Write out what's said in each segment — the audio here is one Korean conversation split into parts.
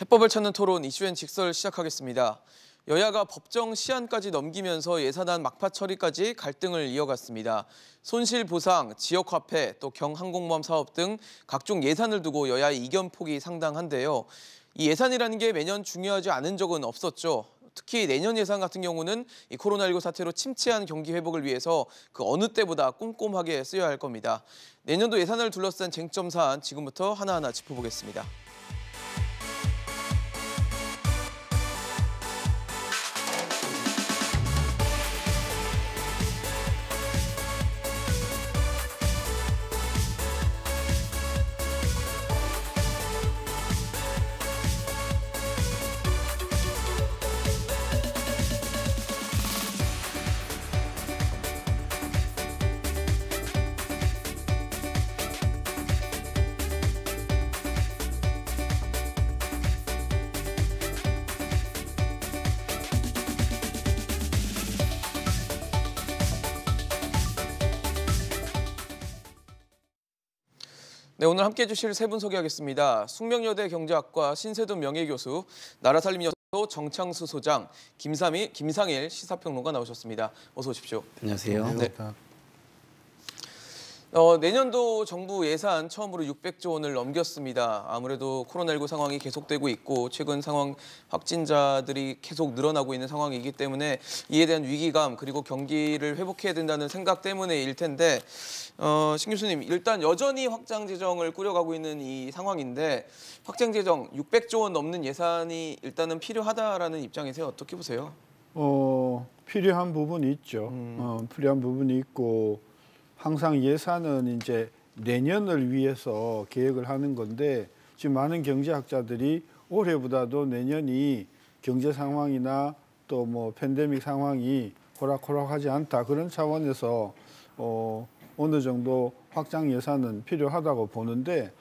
해법을 찾는 토론 이슈엔 직설 시작하겠습니다. 여야가 법정 시한까지 넘기면서 예산안 막파 처리까지 갈등을 이어갔습니다. 손실보상, 지역화폐, 또 경항공모함 사업 등 각종 예산을 두고 여야의 이견폭이 상당한데요. 이 예산이라는 게 매년 중요하지 않은 적은 없었죠. 특히 내년 예산 같은 경우는 이 코로나19 사태로 침체한 경기 회복을 위해서 그 어느 때보다 꼼꼼하게 쓰여야 할 겁니다. 내년도 예산을 둘러싼 쟁점 사안 지금부터 하나하나 짚어보겠습니다. 네, 오늘 함께해 주실 세 분 소개하겠습니다. 숙명여대 경제학과 신세돈 명예교수, 나라살림연구소 정창수 소장, 김상일 시사평론가 나오셨습니다. 어서 오십시오. 안녕하세요. 네. 내년도 정부 예산 처음으로 600조 원을 넘겼습니다. 아무래도 코로나19 상황이 계속되고 있고 최근 상황 확진자들이 계속 늘어나고 있는 상황이기 때문에 이에 대한 위기감 그리고 경기를 회복해야 된다는 생각 때문에일 텐데 신 교수님, 일단 여전히 확장 재정을 꾸려가고 있는 이 상황인데 확장 재정 600조 원 넘는 예산이 일단은 필요하다라는 입장이세요. 어떻게 보세요? 필요한 부분이 있죠. 필요한 부분이 있고 항상 예산은 이제 내년을 위해서 계획을 하는 건데 지금 많은 경제학자들이 올해보다도 내년이 경제 상황이나 또 뭐 팬데믹 상황이 호락호락하지 않다 그런 차원에서 어느 정도 확장 예산은 필요하다고 보는데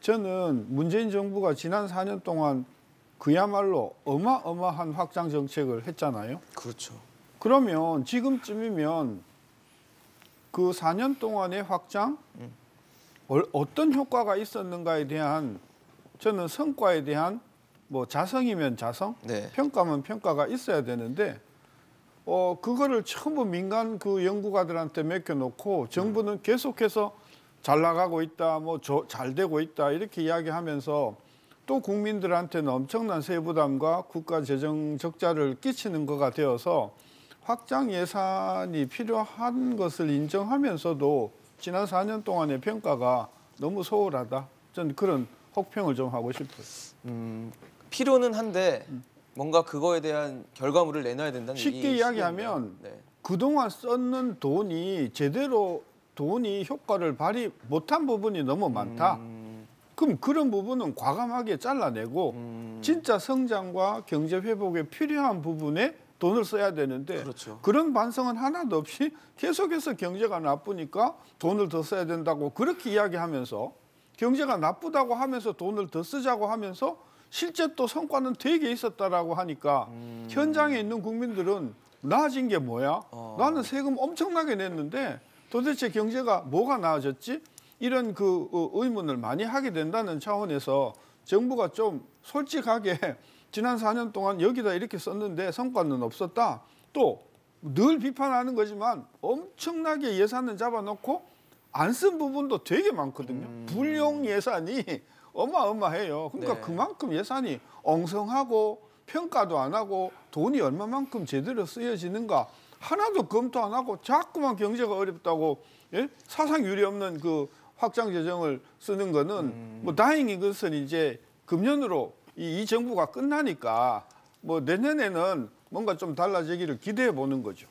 저는 문재인 정부가 지난 4년 동안 그야말로 어마어마한 확장 정책을 했잖아요. 그렇죠. 그러면 지금쯤이면 그 4년 동안의 확장, 어떤 효과가 있었는가에 대한 저는 성과에 대한 뭐 자성이면 자성, 네. 평가면 평가가 있어야 되는데 그거를 전부 민간 그 연구가들한테 맡겨놓고 정부는 계속해서 잘 나가고 있다, 뭐 잘 되고 있다 이렇게 이야기하면서 또 국민들한테는 엄청난 세부담과 국가 재정 적자를 끼치는 거가 되어서 확장 예산이 필요한 것을 인정하면서도 지난 4년 동안의 평가가 너무 소홀하다. 저는 그런 혹평을 좀 하고 싶어요. 필요는 한데 뭔가 그거에 대한 결과물을 내놔야 된다는 쉽게 이야기하면 네. 그동안 썼는 돈이 제대로 돈이 효과를 발휘 못한 부분이 너무 많다. 그럼 그런 부분은 과감하게 잘라내고 진짜 성장과 경제 회복에 필요한 부분에 돈을 써야 되는데 그렇죠. 그런 반성은 하나도 없이 계속해서 경제가 나쁘니까 돈을 더 써야 된다고 그렇게 이야기하면서 경제가 나쁘다고 하면서 돈을 더 쓰자고 하면서 실제 또 성과는 되게 있었다라고 하니까 현장에 있는 국민들은 나아진 게 뭐야? 나는 세금 엄청나게 냈는데 도대체 경제가 뭐가 나아졌지? 이런 그 의문을 많이 하게 된다는 차원에서 정부가 좀 솔직하게 지난 4년 동안 여기다 이렇게 썼는데 성과는 없었다. 또 늘 비판하는 거지만 엄청나게 예산을 잡아놓고 안 쓴 부분도 되게 많거든요. 불용 예산이 어마어마해요. 그러니까 네. 그만큼 예산이 엉성하고 평가도 안 하고 돈이 얼마만큼 제대로 쓰여지는가 하나도 검토 안 하고 자꾸만 경제가 어렵다고 사상 유례 없는 그 확장 재정을 쓰는 거는 뭐 다행히 그것은 이제 금년으로 이 정부가 끝나니까 뭐 내년에는 뭔가 좀 달라지기를 기대해 보는 거죠.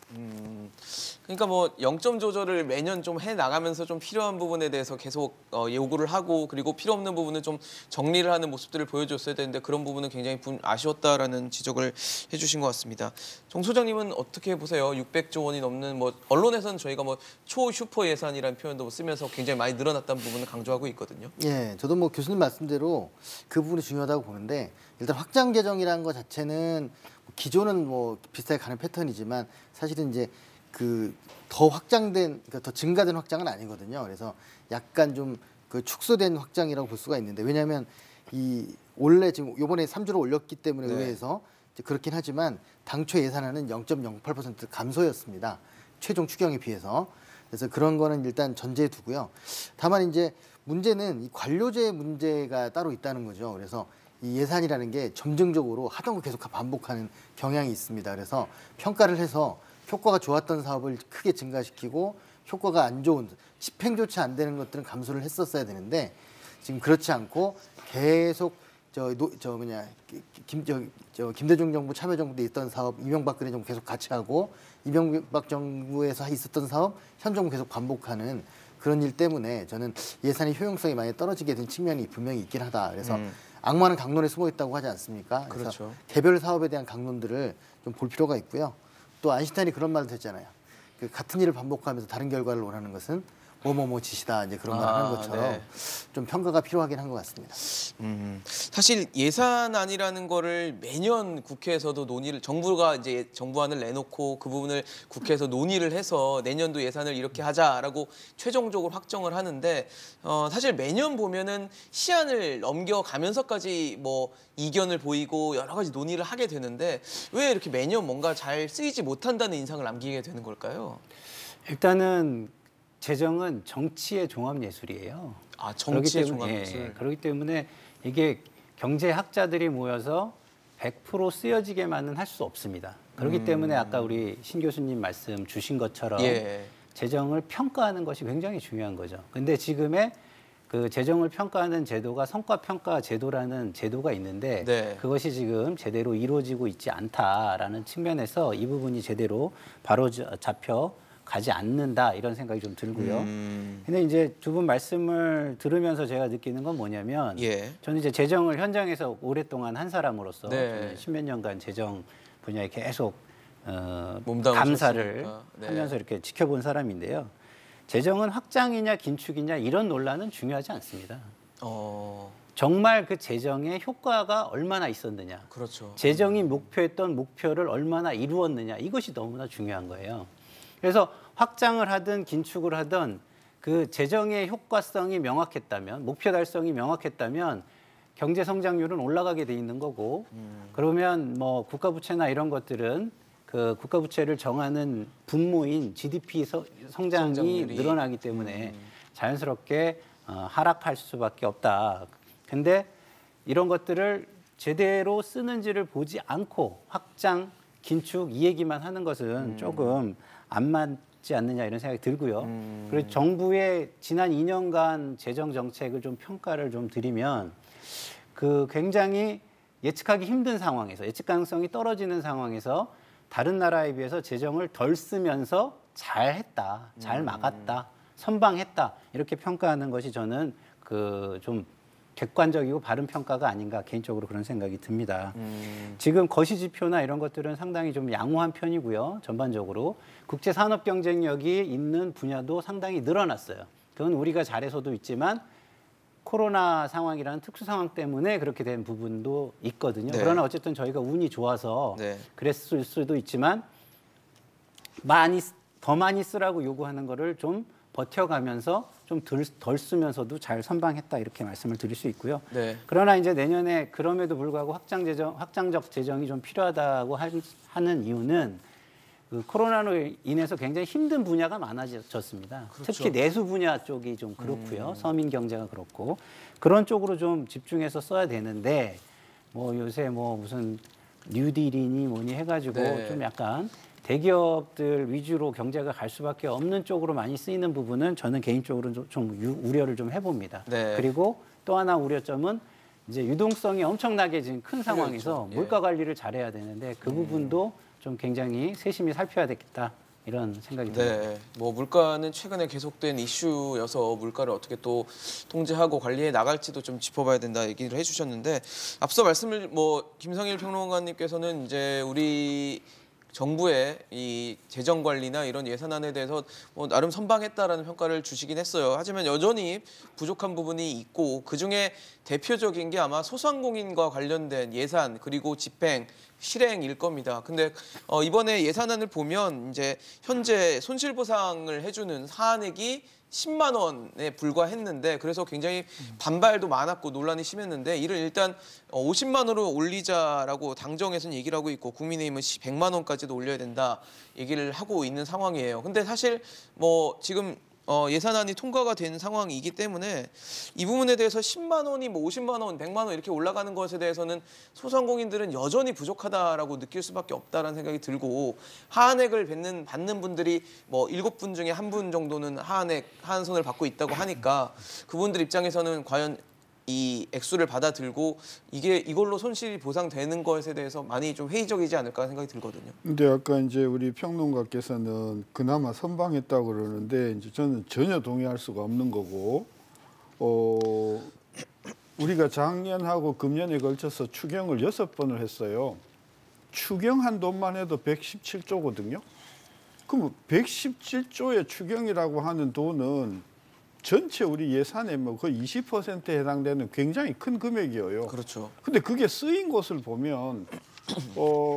그러니까 뭐 0점 조절을 매년 좀 해 나가면서 좀 필요한 부분에 대해서 계속 요구를 하고 그리고 필요 없는 부분은 좀 정리를 하는 모습들을 보여줬어야 되는데 그런 부분은 굉장히 아쉬웠다라는 지적을 해주신 것 같습니다. 정 소장님은 어떻게 보세요? 600조 원이 넘는 뭐 언론에서는 저희가 뭐 초슈퍼 예산이라는 표현도 쓰면서 굉장히 많이 늘어났다는 부분을 강조하고 있거든요. 예, 저도 뭐 교수님 말씀대로 그 부분이 중요하다고 보는데 일단 확장 재정이라는 것 자체는 기존은 뭐 비슷하게 가는 패턴이지만 사실은 이제 그 더 확장된, 그러니까 더 증가된 확장은 아니거든요. 그래서 약간 좀 그 축소된 확장이라고 볼 수가 있는데 왜냐하면 이 원래 지금 이번에 3주를 올렸기 때문에 네. 의회에서 이제 그렇긴 하지만 당초 예산안은 0.08% 감소였습니다. 최종 추경에 비해서. 그래서 그런 거는 일단 전제에 두고요. 다만 이제 문제는 이 관료제 문제가 따로 있다는 거죠. 그래서 이 예산이라는 게 점증적으로 하던 거 계속 반복하는 경향이 있습니다. 그래서 평가를 해서 효과가 좋았던 사업을 크게 증가시키고 효과가 안 좋은 집행조차 안 되는 것들은 감소를 했었어야 되는데 지금 그렇지 않고 계속 김대중 정부 참여정부 때 있던 사업 이명박근혜 정부 계속 같이 하고 이명박 정부에서 있었던 사업 현 정부 계속 반복하는 그런 일 때문에 저는 예산의 효용성이 많이 떨어지게 된 측면이 분명히 있긴 하다. 그래서 악마는 강론에 숨어 있다고 하지 않습니까? 그래서 그렇죠. 개별 사업에 대한 강론들을 좀 볼 필요가 있고요. 또 아인슈타인이 그런 말도 했잖아요. 그 같은 일을 반복하면서 다른 결과를 원하는 것은 뭐뭐뭐 짓이다 이제 그런 말을 하는 것처럼 네. 좀 평가가 필요하긴 한 것 같습니다. 사실 예산안이라는 거를 매년 국회에서도 논의를 정부가 이제 정부안을 내놓고 그 부분을 국회에서 논의를 해서 내년도 예산을 이렇게 하자라고 최종적으로 확정을 하는데 사실 매년 보면은 시한을 넘겨가면서까지 뭐 이견을 보이고 여러 가지 논의를 하게 되는데 왜 이렇게 매년 뭔가 잘 쓰이지 못한다는 인상을 남기게 되는 걸까요? 일단은 재정은 정치의 종합예술이에요. 아, 정치의 그렇기 때문에, 종합예술. 예, 그렇기 때문에 이게 경제학자들이 모여서 100% 쓰여지게만은 할 수 없습니다. 그렇기 때문에 아까 우리 신 교수님 말씀 주신 것처럼 예. 재정을 평가하는 것이 굉장히 중요한 거죠. 근데 지금의 그 재정을 평가하는 제도가 성과평가 제도라는 제도가 있는데 네. 그것이 지금 제대로 이루어지고 있지 않다라는 측면에서 이 부분이 제대로 바로 잡혀 가지 않는다 이런 생각이 좀 들고요. 근데 이제 두 분 말씀을 들으면서 제가 느끼는 건 뭐냐면 예. 저는 이제 재정을 현장에서 오랫동안 한 사람으로서 네. 저는 십몇 년간 재정 분야에 계속 몸담으셨으니까. 감사를 네. 하면서 이렇게 지켜본 사람인데요. 재정은 확장이냐 긴축이냐 이런 논란은 중요하지 않습니다. 정말 그 재정의 효과가 얼마나 있었느냐. 그렇죠. 재정이 목표했던 목표를 얼마나 이루었느냐. 이것이 너무나 중요한 거예요. 그래서 확장을 하든 긴축을 하든 그 재정의 효과성이 명확했다면, 목표 달성이 명확했다면 경제 성장률은 올라가게 돼 있는 거고, 그러면 뭐 국가 부채나 이런 것들은 그 국가 부채를 정하는 분모인 GDP 성장이 성장률이. 늘어나기 때문에 자연스럽게 하락할 수밖에 없다. 근데 이런 것들을 제대로 쓰는지를 보지 않고 확장, 긴축 이 얘기만 하는 것은 조금 안 맞지 않느냐 이런 생각이 들고요. 그리고 정부의 지난 2년간 재정 정책을 좀 평가를 좀 드리면 그 굉장히 예측하기 힘든 상황에서 예측 가능성이 떨어지는 상황에서 다른 나라에 비해서 재정을 덜 쓰면서 잘했다, 잘 막았다, 선방했다 이렇게 평가하는 것이 저는 그 좀 객관적이고 바른 평가가 아닌가 개인적으로 그런 생각이 듭니다. 지금 거시지표나 이런 것들은 상당히 좀 양호한 편이고요. 전반적으로 국제 산업 경쟁력이 있는 분야도 상당히 늘어났어요. 그건 우리가 잘해서도 있지만 코로나 상황이라는 특수 상황 때문에 그렇게 된 부분도 있거든요. 네. 그러나 어쨌든 저희가 운이 좋아서 네. 그랬을 수도 있지만 더 많이 쓰라고 요구하는 거를 좀 버텨가면서 좀 덜 쓰면서도 잘 선방했다 이렇게 말씀을 드릴 수 있고요. 네. 그러나 이제 내년에 그럼에도 불구하고 확장적 재정이 좀 필요하다고 하는 이유는 그 코로나로 인해서 굉장히 힘든 분야가 많아졌습니다. 그렇죠. 특히 내수 분야 쪽이 좀 그렇고요. 서민 경제가 그렇고 그런 쪽으로 좀 집중해서 써야 되는데 뭐 요새 뭐 무슨 뉴딜이니 뭐니 해가지고 네. 좀 약간 대기업들 위주로 경제가 갈 수밖에 없는 쪽으로 많이 쓰이는 부분은 저는 개인적으로 좀 우려를 좀 해봅니다. 네. 그리고 또 하나 우려점은 이제 유동성이 엄청나게 지금 큰 상황에서 예. 물가 관리를 잘해야 되는데 그 부분도 좀 굉장히 세심히 살펴야 되겠다 이런 생각이 듭니다. 네, 뭐 물가는 최근에 계속된 이슈여서 물가를 어떻게 또 통제하고 관리해 나갈지도 좀 짚어봐야 된다 얘기를 해주셨는데 앞서 말씀을 뭐 김성일 평론가님께서는 이제 우리 정부의 이 재정 관리나 이런 예산안에 대해서 뭐 나름 선방했다라는 평가를 주시긴 했어요. 하지만 여전히 부족한 부분이 있고 그중에 대표적인 게 아마 소상공인과 관련된 예산 그리고 집행 실행일 겁니다. 근데 이번에 예산안을 보면 이제 현재 손실보상을 해주는 사안액이 10만 원에 불과했는데 그래서 굉장히 반발도 많았고 논란이 심했는데 이를 일단 50만 원으로 올리자라고 당정에서는 얘기를 하고 있고 국민의힘은 100만 원까지도 올려야 된다 얘기를 하고 있는 상황이에요. 근데 사실 뭐 지금 예산안이 통과가 된 상황이기 때문에 이 부분에 대해서 10만 원이 뭐 50만 원, 100만 원 이렇게 올라가는 것에 대해서는 소상공인들은 여전히 부족하다라고 느낄 수밖에 없다라는 생각이 들고 하한액을 받는 분들이 뭐 7분 중에 1분 정도는 하한선을 받고 있다고 하니까 그분들 입장에서는 과연 이 액수를 받아들고 이걸로 손실이 보상되는 것에 대해서 많이 좀 회의적이지 않을까 생각이 들거든요. 근데 아까 이제 우리 평론가께서는 그나마 선방했다고 그러는데 이제 저는 전혀 동의할 수가 없는 거고, 우리가 작년하고 금년에 걸쳐서 추경을 6번을 했어요. 추경한 돈만 해도 117조거든요. 그럼 117조의 추경이라고 하는 돈은 전체 우리 예산의 뭐 거의 20%에 해당되는 굉장히 큰 금액이에요. 그렇죠. 근데 그게 쓰인 곳을 보면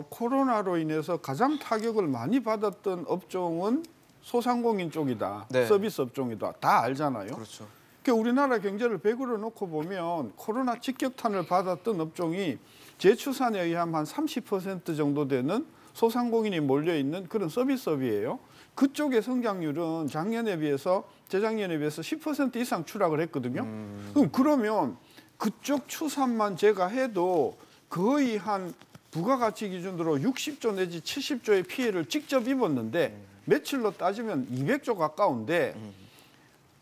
코로나로 인해서 가장 타격을 많이 받았던 업종은 소상공인 쪽이다. 네. 서비스 업종이다. 다 알잖아요. 그렇죠. 그러니까 우리나라 경제를 100으로 놓고 보면 코로나 직격탄을 받았던 업종이 제추산에 의하면 한 30% 정도 되는 소상공인이 몰려있는 그런 서비스업이에요. 그쪽의 성장률은 작년에 비해서 재작년에 비해서 10% 이상 추락을 했거든요. 그러면 그쪽 추산만 제가 해도 거의 한 부가가치 기준으로 60조 내지 70조의 피해를 직접 입었는데 며칠로 따지면 200조 가까운데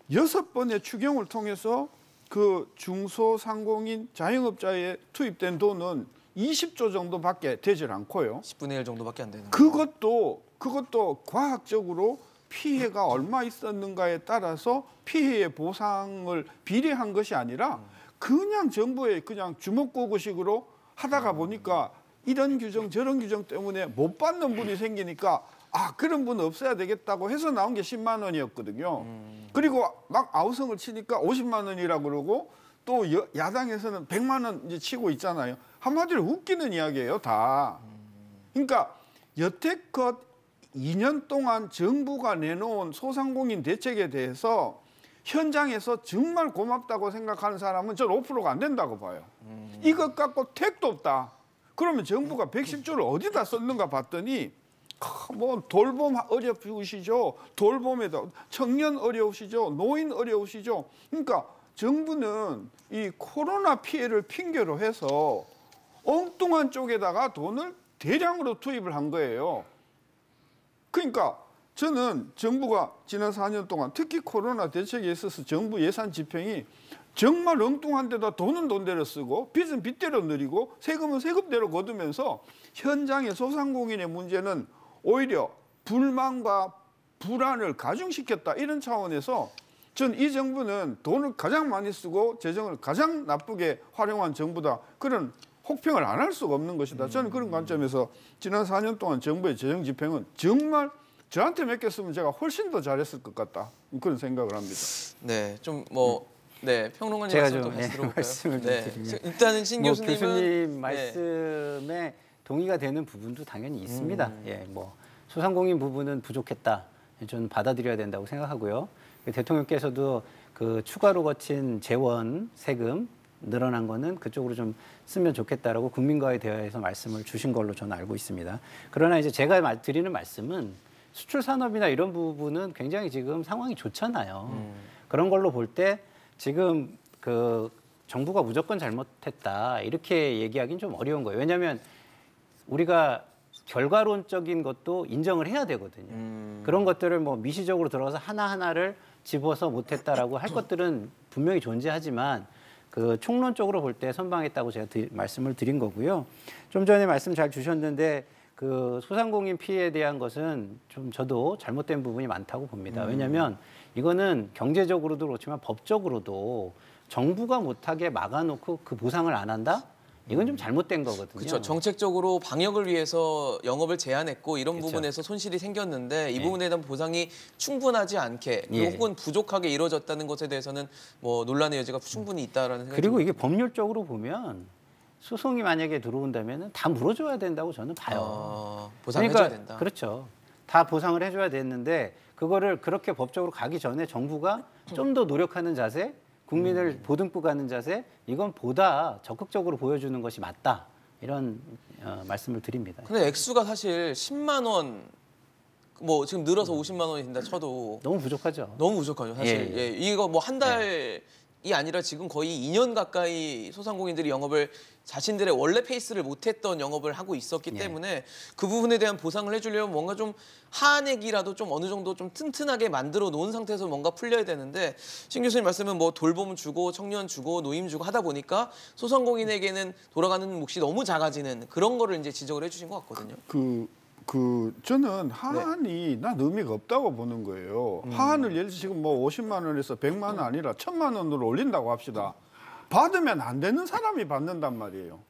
6번의 추경을 통해서 그 중소상공인 자영업자에 투입된 돈은 20조 정도밖에 되질 않고요. 10분의 1 정도밖에 안 되는 그것도 과학적으로 피해가 얼마 있었는가에 따라서 피해의 보상을 비례한 것이 아니라 그냥 정부의 그냥 주먹구구식으로 하다가 보니까 이런 규정 저런 규정 때문에 못 받는 분이 생기니까 그런 분 없애야 되겠다고 해서 나온 게 10만 원이었거든요. 그리고 막 아우성을 치니까 50만 원이라고 그러고 또 야당에서는 100만 원 이제 치고 있잖아요. 한마디로 웃기는 이야기예요, 다. 그러니까 여태껏 2년 동안 정부가 내놓은 소상공인 대책에 대해서 현장에서 정말 고맙다고 생각하는 사람은 전 5%가 안 된다고 봐요. 이것 갖고 택도 없다. 그러면 정부가 110조를 어디다 썼는가 봤더니 뭐 돌봄 어려우시죠. 돌봄에다 청년 어려우시죠. 노인 어려우시죠. 그러니까 정부는 이 코로나 피해를 핑계로 해서 엉뚱한 쪽에다가 돈을 대량으로 투입을 한 거예요. 그러니까 저는 정부가 지난 4년 동안 특히 코로나 대책에 있어서 정부 예산 집행이 정말 엉뚱한 데다 돈은 돈대로 쓰고 빚은 빚대로 늘리고 세금은 세금대로 거두면서 현장의 소상공인의 문제는 오히려 불만과 불안을 가중시켰다. 이런 차원에서 전 이 정부는 돈을 가장 많이 쓰고 재정을 가장 나쁘게 활용한 정부다. 그런 혹평을 안 할 수가 없는 것이다. 저는 그런 관점에서 지난 4년 동안 정부의 재정 집행은 정말 저한테 맡겼으면 제가 훨씬 더 잘했을 것 같다. 그런 생각을 합니다. 네, 좀 뭐 평론가님 제가 말씀 좀 또 같이 들어볼까요? 말씀을 좀 드리면 일단은 신 교수님은 교수님 말씀에 동의가 되는 부분도 당연히 있습니다. 예, 뭐 소상공인 부분은 부족했다. 저는 받아들여야 된다고 생각하고요. 대통령께서도 그 추가로 거친 재원 세금 늘어난 거는 그쪽으로 좀 쓰면 좋겠다라고 국민과의 대화에서 말씀을 주신 걸로 저는 알고 있습니다. 그러나 이제 제가 드리는 말씀은 수출 산업이나 이런 부분은 굉장히 지금 상황이 좋잖아요. 그런 걸로 볼 때 지금 그 정부가 무조건 잘못했다 이렇게 얘기하기는 좀 어려운 거예요. 왜냐하면 우리가 결과론적인 것도 인정을 해야 되거든요. 그런 것들을 뭐 미시적으로 들어가서 하나하나를 집어서 못했다라고 할 것들은 분명히 존재하지만 그 총론적으로 볼 때 선방했다고 제가 말씀을 드린 거고요. 좀 전에 말씀 잘 주셨는데 그 소상공인 피해에 대한 것은 좀 저도 잘못된 부분이 많다고 봅니다. 왜냐하면 이거는 경제적으로도 그렇지만 법적으로도 정부가 못하게 막아놓고 그 보상을 안 한다? 이건 좀 잘못된 거거든요. 그렇죠. 정책적으로 방역을 위해서 영업을 제한했고 이런 그쵸. 부분에서 손실이 생겼는데 이 부분에 대한 보상이 충분하지 않게 혹은 부족하게 이루어졌다는 것에 대해서는 뭐 논란의 여지가 충분히 있다라는 생각이 그리고 듭니다. 이게 법률적으로 보면 소송이 만약에 들어온다면 다 물어줘야 된다고 저는 봐요. 보상해줘야 그러니까, 된다. 그렇죠. 다 보상을 해줘야 됐는데 그거를 그렇게 법적으로 가기 전에 정부가 좀 더 노력하는 자세, 국민을 보듬고 가는 자세, 이건 보다 적극적으로 보여주는 것이 맞다. 이런 말씀을 드립니다. 근데 액수가 사실 10만 원, 뭐 지금 늘어서 50만 원이 된다 쳐도 너무 부족하죠. 너무 부족하죠, 사실. 예. 이거 뭐 한 달이 아니라 지금 거의 2년 가까이 소상공인들이 영업을 자신들의 원래 페이스를 못했던 영업을 하고 있었기 때문에 그 부분에 대한 보상을 해주려면 뭔가 좀 한액이라도 좀 어느 정도 좀 튼튼하게 만들어 놓은 상태에서 뭔가 풀려야 되는데 신 교수님 말씀은 뭐 돌봄 주고 청년 주고 노임 주고 하다 보니까 소상공인에게는 돌아가는 몫이 너무 작아지는 그런 거를 이제 지적을 해주신 것 같거든요. 저는 하한이 난 의미가 없다고 보는 거예요. 하한을 예를 들어 지금 뭐 50만 원에서 100만 원 아니라 1000만 원으로 올린다고 합시다. 받으면 안 되는 사람이 받는단 말이에요.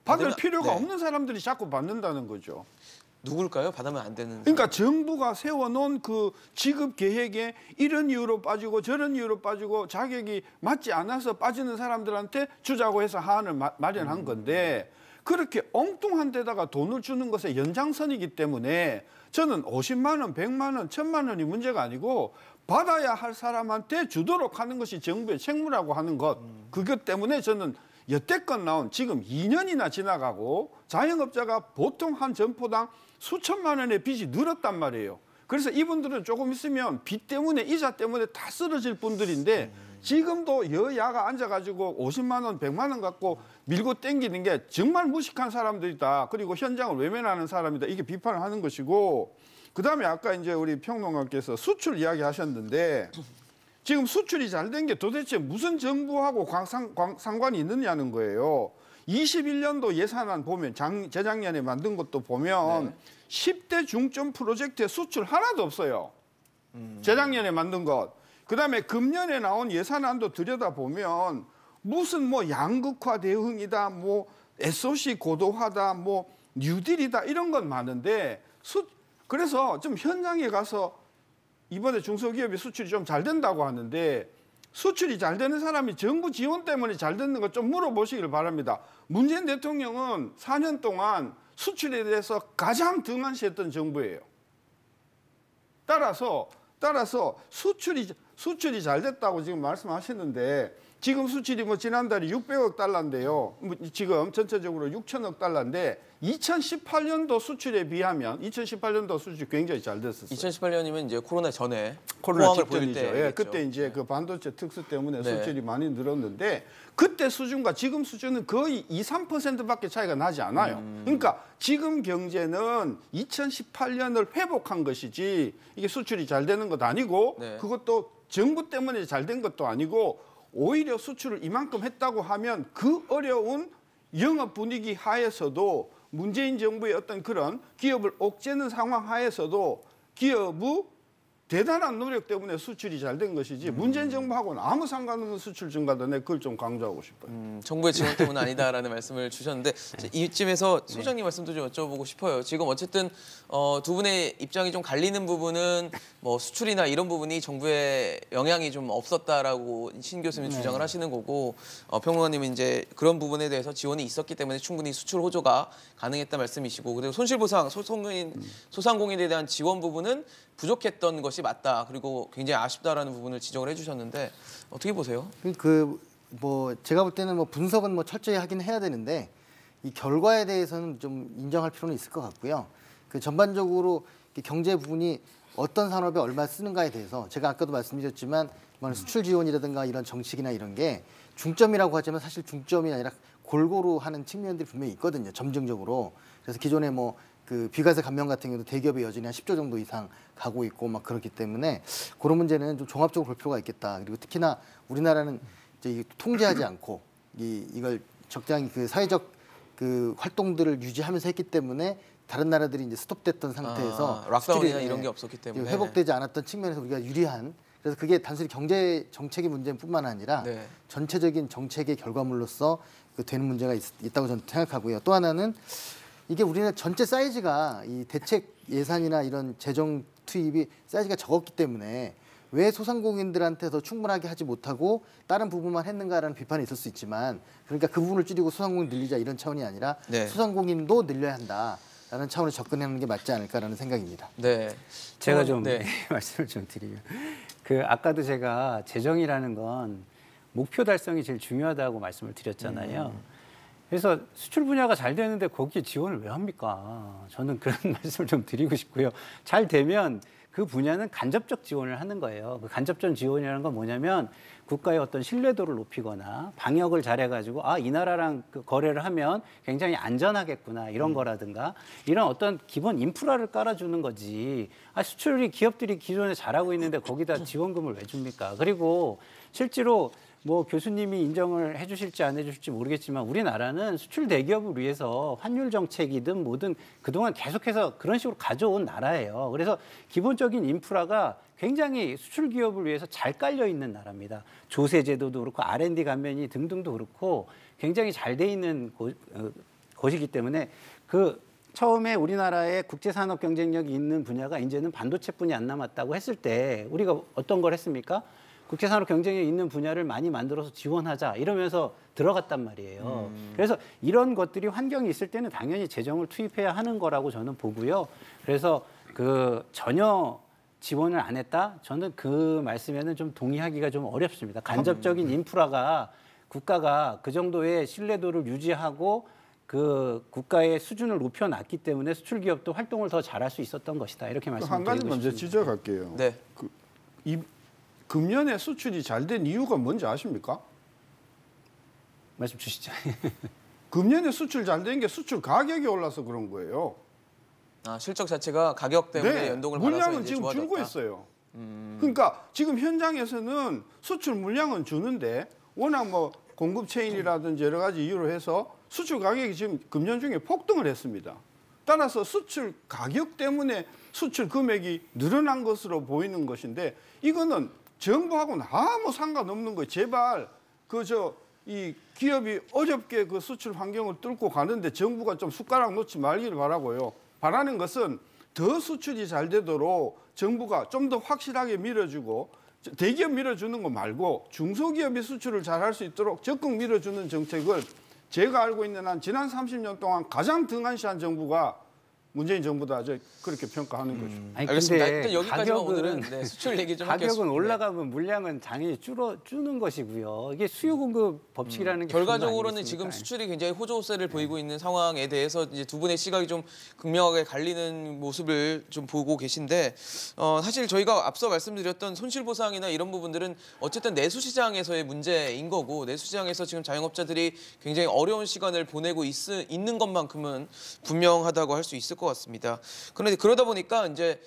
받을 필요가 없는 사람들이 자꾸 받는다는 거죠. 누굴까요? 받으면 안 되는. 그러니까 정부가 세워놓은 그 지급 계획에 이런 이유로 빠지고 저런 이유로 빠지고 자격이 맞지 않아서 빠지는 사람들한테 주자고 해서 하한을 마련한 건데 그렇게 엉뚱한 데다가 돈을 주는 것의 연장선이기 때문에 저는 50만 원, 100만 원, 1000만 원이 문제가 아니고 받아야 할 사람한테 주도록 하는 것이 정부의 책무라고 하는 것. 그것 때문에 저는 여태껏 나온 지금 2년이나 지나가고 자영업자가 보통 한 점포당 수천만 원의 빚이 늘었단 말이에요. 그래서 이분들은 조금 있으면 빚 때문에 이자 때문에 다 쓰러질 분들인데 지금도 여야가 앉아가지고 50만 원, 100만 원 갖고 밀고 땡기는 게 정말 무식한 사람들이다. 그리고 현장을 외면하는 사람이다. 이게 비판을 하는 것이고 그다음에 아까 이제 우리 평론가께서 수출 이야기하셨는데 지금 수출이 잘 된 게 도대체 무슨 정부하고 상관이 있느냐는 거예요. 21년도 예산안 보면 재작년에 만든 것도 보면 10대 중점 프로젝트에 수출 하나도 없어요. 재작년에 만든 것. 그다음에 금년에 나온 예산안도 들여다보면 무슨 뭐 양극화 대응이다, 뭐 SOC 고도화다, 뭐 뉴딜이다 이런 건 많은데 그래서 좀 현장에 가서 이번에 중소기업이 수출이 좀 잘 된다고 하는데 수출이 잘 되는 사람이 정부 지원 때문에 잘 되는 거 좀 물어보시길 바랍니다. 문재인 대통령은 4년 동안 수출에 대해서 가장 등한시했던 정부예요. 따라서 수출이 잘 됐다고 지금 말씀하시는데 지금 수출이 뭐 지난달에 600억 달러인데요. 지금 전체적으로 6천억 달러인데 2018년도 수출에 비하면 2018년도 수출이 굉장히 잘 됐었어요. 2018년이면 이제 코로나 전에 코로나 포항을 보일 직전이죠. 때 예, 그때 이제 그 반도체 특수 때문에 수출이 많이 늘었는데 그때 수준과 지금 수준은 거의 2, 3%밖에 차이가 나지 않아요. 그러니까 지금 경제는 2018년을 회복한 것이지 이게 수출이 잘 되는 것 아니고 그것도 정부 때문에 잘 된 것도 아니고 오히려 수출을 이만큼 했다고 하면 그 어려운 영업 분위기 하에서도 문재인 정부의 어떤 그런 기업을 옥죄는 상황 하에서도 기업의 대단한 노력 때문에 수출이 잘 된 것이지 문재인 정부하고는 아무 상관없는 수출 증가다. 내 그걸 좀 강조하고 싶어요. 정부의 지원 때문은 아니다라는 말씀을 주셨는데 이쯤에서 소장님 말씀도 좀 여쭤보고 싶어요. 지금 어쨌든 두 분의 입장이 좀 갈리는 부분은 뭐 수출이나 이런 부분이 정부의 영향이 좀 없었다라고 신 교수님 주장을 하시는 거고 평론가님은 이제 그런 부분에 대해서 지원이 있었기 때문에 충분히 수출 호조가 가능했다 말씀이시고 그리고 손실보상 소상공인에 대한 지원 부분은 부족했던 것이 맞다. 그리고 굉장히 아쉽다라는 부분을 지적을 해주셨는데 어떻게 보세요? 뭐 제가 볼 때는 뭐 분석은 뭐 철저히 하긴 해야 되는데 이 결과에 대해서는 좀 인정할 필요는 있을 것 같고요. 그 전반적으로 경제 부분이 어떤 산업에 얼마 쓰는가에 대해서 제가 아까도 말씀드렸지만 수출 지원이라든가 이런 정책이나 이런 게 중점이라고 하지만 사실 중점이 아니라 골고루 하는 측면들이 분명히 있거든요. 점증적으로. 그래서 기존에 뭐 그 비과세 감면 같은 경우도 대기업의 여진이 한 10조 정도 이상 가고 있고 막 그렇기 때문에 그런 문제는 좀 종합적으로 볼 필요가 있겠다. 그리고 특히나 우리나라는 이제 통제하지 않고 이걸 적당히 그 사회적 그 활동들을 유지하면서 했기 때문에 다른 나라들이 이제 스톱됐던 상태에서 락다운이나 이런 게 없었기 때문에 회복되지 않았던 측면에서 우리가 유리한 그래서 그게 단순히 경제 정책의 문제뿐만 아니라 전체적인 정책의 결과물로서 그 되는 문제가 있다고 저는 생각하고요. 또 하나는 이게 우리나라 전체 사이즈가 이 대책 예산이나 이런 재정 투입이 사이즈가 적었기 때문에 왜 소상공인들한테 더 충분하게 하지 못하고 다른 부분만 했는가라는 비판이 있을 수 있지만 그러니까 그 부분을 줄이고 소상공인 늘리자 이런 차원이 아니라 소상공인도 늘려야 한다. 라는 차원에서 접근하는 게 맞지 않을까라는 생각입니다. 네. 제가 좀 네. 말씀을 좀 드리면 아까도 제가 재정이라는 건 목표 달성이 제일 중요하다고 말씀을 드렸잖아요. 그래서 수출 분야가 잘 되는데 거기에 지원을 왜 합니까? 저는 그런 말씀을 좀 드리고 싶고요. 잘 되면 그 분야는 간접적 지원을 하는 거예요. 그 간접적 지원이라는 건 뭐냐면 국가의 어떤 신뢰도를 높이거나 방역을 잘해가지고 이 나라랑 그 거래를 하면 굉장히 안전하겠구나 이런 거라든가 이런 어떤 기본 인프라를 깔아주는 거지. 수출이 기업들이 기존에 잘하고 있는데 거기다 지원금을 왜 줍니까? 그리고 실제로 뭐 교수님이 인정을 해주실지 안 해주실지 모르겠지만 우리나라는 수출 대기업을 위해서 환율 정책이든 뭐든 그동안 계속해서 그런 식으로 가져온 나라예요. 그래서 기본적인 인프라가 굉장히 수출 기업을 위해서 잘 깔려 있는 나라입니다. 조세 제도도 그렇고 R&D 감면이 등등도 그렇고 굉장히 잘 돼 있는 곳이기 때문에 처음에 우리나라의 국제산업 경쟁력이 있는 분야가 이제는 반도체뿐이 안 남았다고 했을 때 우리가 어떤 걸 했습니까? 국제산업 경쟁력이 있는 분야를 많이 만들어서 지원하자 이러면서 들어갔단 말이에요. 그래서 이런 것들이 환경이 있을 때는 당연히 재정을 투입해야 하는 거라고 저는 보고요. 그래서 전혀 지원을 안 했다? 저는 그 말씀에는 좀 동의하기가 좀 어렵습니다. 간접적인 인프라가 국가가 그 정도의 신뢰도를 유지하고 그 국가의 수준을 높여놨기 때문에 수출 기업도 활동을 더 잘할 수 있었던 것이다. 이렇게 말씀드리고 한 싶습니다. 가지 먼저 지적할게요. 네. 금년에 수출이 잘 된 이유가 뭔지 아십니까? 말씀 주시죠. 금년에 수출 잘 된 게 수출 가격이 올라서 그런 거예요. 실적 자체가 가격 때문에 연동을 받아서 물량은 이제 지금 좋아졌다. 줄고 있어요. 그러니까 지금 현장에서는 수출 물량은 주는데 워낙 뭐 공급 체인이라든지 여러 가지 이유로 해서 수출 가격이 지금 금년 중에 폭등을 했습니다. 따라서 수출 가격 때문에 수출 금액이 늘어난 것으로 보이는 것인데 이거는 정부하고는 아무 상관없는 거예요. 제발 이 기업이 어렵게 그 수출 환경을 뚫고 가는데 정부가 좀 숟가락 놓지 말기를 바라고요. 바라는 것은 더 수출이 잘 되도록 정부가 좀 더 확실하게 밀어주고 대기업 밀어주는 거 말고 중소기업이 수출을 잘할 수 있도록 적극 밀어주는 정책을 제가 알고 있는 한 지난 30년 동안 가장 등한시한 정부가 문재인 정부다 그렇게 평가하는 거죠. 알겠습니다. 근데 일단 여기까지만 가격은, 오늘은 수출 얘기 좀 가격은 하겠습니다. 올라가면 물량은 당연히 주는 것이고요. 이게 수요 공급 법칙이라는 게 결과적으로는 지금 수출이 굉장히 호조세를 보이고 있는 상황에 대해서 이제 두 분의 시각이 좀 극명하게 갈리는 모습을 좀 보고 계신데 사실 저희가 앞서 말씀드렸던 손실보상이나 이런 부분들은 어쨌든 내수시장에서의 문제인 거고 내수시장에서 지금 자영업자들이 굉장히 어려운 시간을 보내고 있는 것만큼은 분명하다고 할 수 있을 것 같습니다. 그런데 그러다 보니까 이제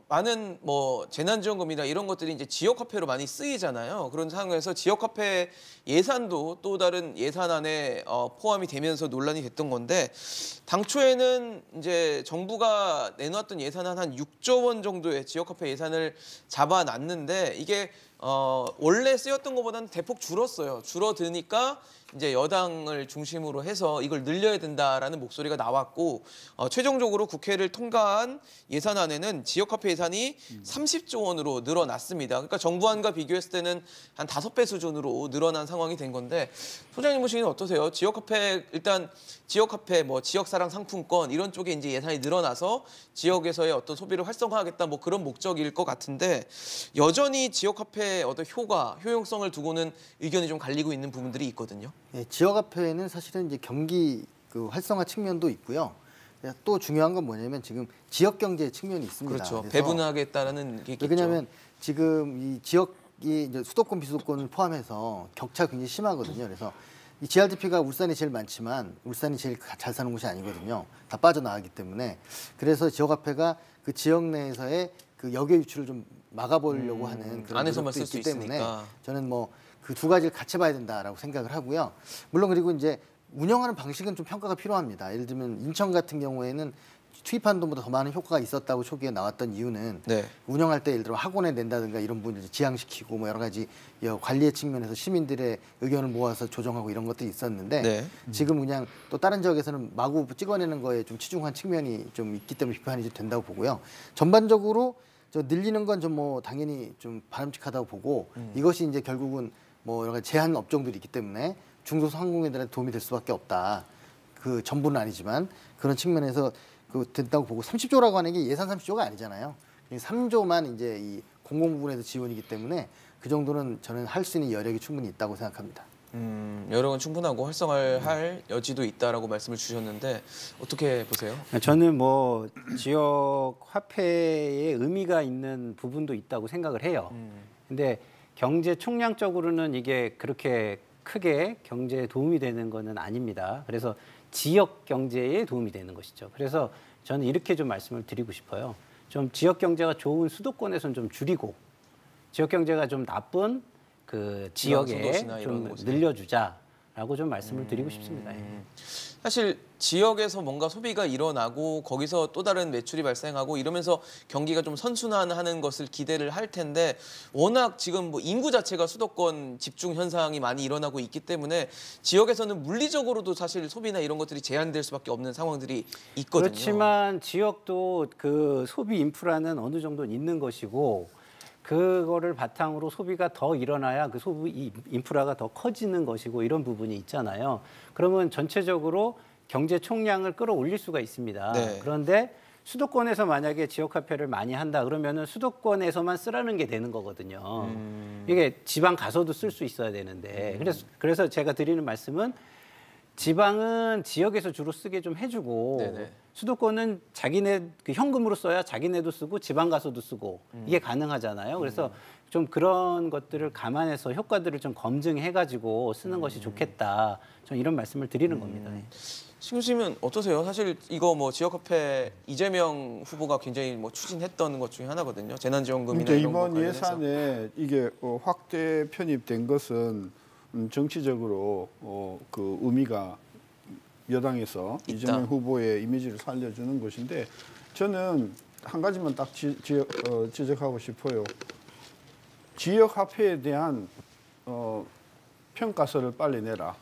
많은 뭐 재난지원금이나 이런 것들이 이제 지역화폐로 많이 쓰이잖아요. 그런 상황에서 지역화폐 예산도 또 다른 예산안에 포함이 되면서 논란이 됐던 건데 당초에는 이제 정부가 내놓았던 예산안 한 6조 원 정도의 지역화폐 예산을 잡아놨는데 이게 원래 쓰였던 것보다는 대폭 줄었어요. 줄어드니까 이제 여당을 중심으로 해서 이걸 늘려야 된다라는 목소리가 나왔고 최종적으로 국회를 통과한 예산안에는 지역화폐 예산이 30조 원으로 늘어났습니다. 그러니까 정부안과 비교했을 때는 한 5배 수준으로 늘어난 상황이 된 건데 소장님 보시기는 어떠세요? 일단 지역화폐 뭐 지역사랑 상품권 이런 쪽에 이제 예산이 늘어나서 지역에서의 어떤 소비를 활성화하겠다 뭐 그런 목적일 것 같은데 여전히 지역화폐의 어떤 효용성을 두고는 의견이 좀 갈리고 있는 부분들이 있거든요. 네, 지역화폐는 사실은 이제 경기 활성화 측면도 있고요. 또 중요한 건 뭐냐면 지금 지역 경제 측면이 있습니다. 그렇죠. 배분하겠다라는 게 있겠죠. 왜냐하면 지금 이 지역이 이제 수도권, 비수도권을 포함해서 격차가 굉장히 심하거든요. 그래서 이 GRDP가 울산이 제일 많지만 울산이 제일 잘 사는 곳이 아니거든요. 다 빠져나가기 때문에 그래서 지역화폐가 그 지역 내에서의 그 역외 유출을 좀 막아보려고 하는 그런 안에서만 노력도 쓸 수 있기 때문에 있으니까. 저는 뭐 그 두 가지를 같이 봐야 된다라고 생각을 하고요. 물론 그리고 이제 운영하는 방식은 좀 평가가 필요합니다. 예를 들면 인천 같은 경우에는 투입한 돈보다 더 많은 효과가 있었다고 초기에 나왔던 이유는 운영할 때 예를 들어 학원에 낸다든가 이런 부분을 지양시키고 뭐 여러 가지 관리의 측면에서 시민들의 의견을 모아서 조정하고 이런 것들이 있었는데 지금 그냥 또 다른 지역에서는 마구 찍어내는 거에 좀 치중한 측면이 좀 있기 때문에 비판이 좀 된다고 보고요. 전반적으로 늘리는 건 좀 뭐 당연히 좀 바람직하다고 보고 이것이 이제 결국은 뭐 여러 가지 제한 업종들이 있기 때문에 중소상공인들한테 도움이 될 수밖에 없다. 그 전부는 아니지만 그런 측면에서 그 된다고 보고 30조라고 하는 게 예산 30조가 아니잖아요. 3조만 이제 이 공공 부분에서 지원이기 때문에 그 정도는 저는 할 수 있는 여력이 충분히 있다고 생각합니다. 여력은 충분하고 활성화할 여지도 있다라고 말씀을 주셨는데 어떻게 보세요? 저는 뭐 지역 화폐의 의미가 있는 부분도 있다고 생각을 해요. 근데 경제 총량적으로는 이게 그렇게 크게 경제에 도움이 되는 거는 아닙니다. 그래서 지역 경제에 도움이 되는 것이죠. 그래서 저는 이렇게 좀 말씀을 드리고 싶어요. 좀 지역 경제가 좋은 수도권에서는 좀 줄이고 지역 경제가 좀 나쁜 그 지역에 좀 늘려주자라고 좀 말씀을 드리고 싶습니다. 사실 지역에서 뭔가 소비가 일어나고 거기서 또 다른 매출이 발생하고 이러면서 경기가 좀 선순환하는 것을 기대를 할 텐데 워낙 지금 뭐 인구 자체가 수도권 집중 현상이 많이 일어나고 있기 때문에 지역에서는 물리적으로도 사실 소비나 이런 것들이 제한될 수밖에 없는 상황들이 있거든요. 그렇지만 지역도 그 소비 인프라는 어느 정도는 있는 것이고 그거를 바탕으로 소비가 더 일어나야 그 소비 인프라가 더 커지는 것이고 이런 부분이 있잖아요. 그러면 전체적으로 경제 총량을 끌어올릴 수가 있습니다. 네. 그런데 수도권에서 만약에 지역 화폐를 많이 한다 그러면은 수도권에서만 쓰라는 게 되는 거거든요. 이게 지방 가서도 쓸 수 있어야 되는데 그래서 제가 드리는 말씀은 지방은 지역에서 주로 쓰게 좀 해주고 네네. 수도권은 자기네 그 현금으로 써야 자기네도 쓰고 지방 가서도 쓰고 이게 가능하잖아요. 그래서 좀 그런 것들을 감안해서 효과들을 좀 검증해가지고 쓰는 것이 좋겠다. 저는 이런 말씀을 드리는 겁니다. 신 교수님은 어떠세요? 사실 이거 뭐 지역화폐 이재명 후보가 굉장히 뭐 추진했던 것 중에 하나거든요. 재난지원금이나 이런 거 이번 관련해서. 예산에 이게 확대 편입된 것은 정치적으로 그 의미가 여당에서 있다. 이재명 후보의 이미지를 살려주는 것인데 저는 한 가지만 딱 지적하고 싶어요. 지역 화폐에 대한 평가서를 빨리 내라.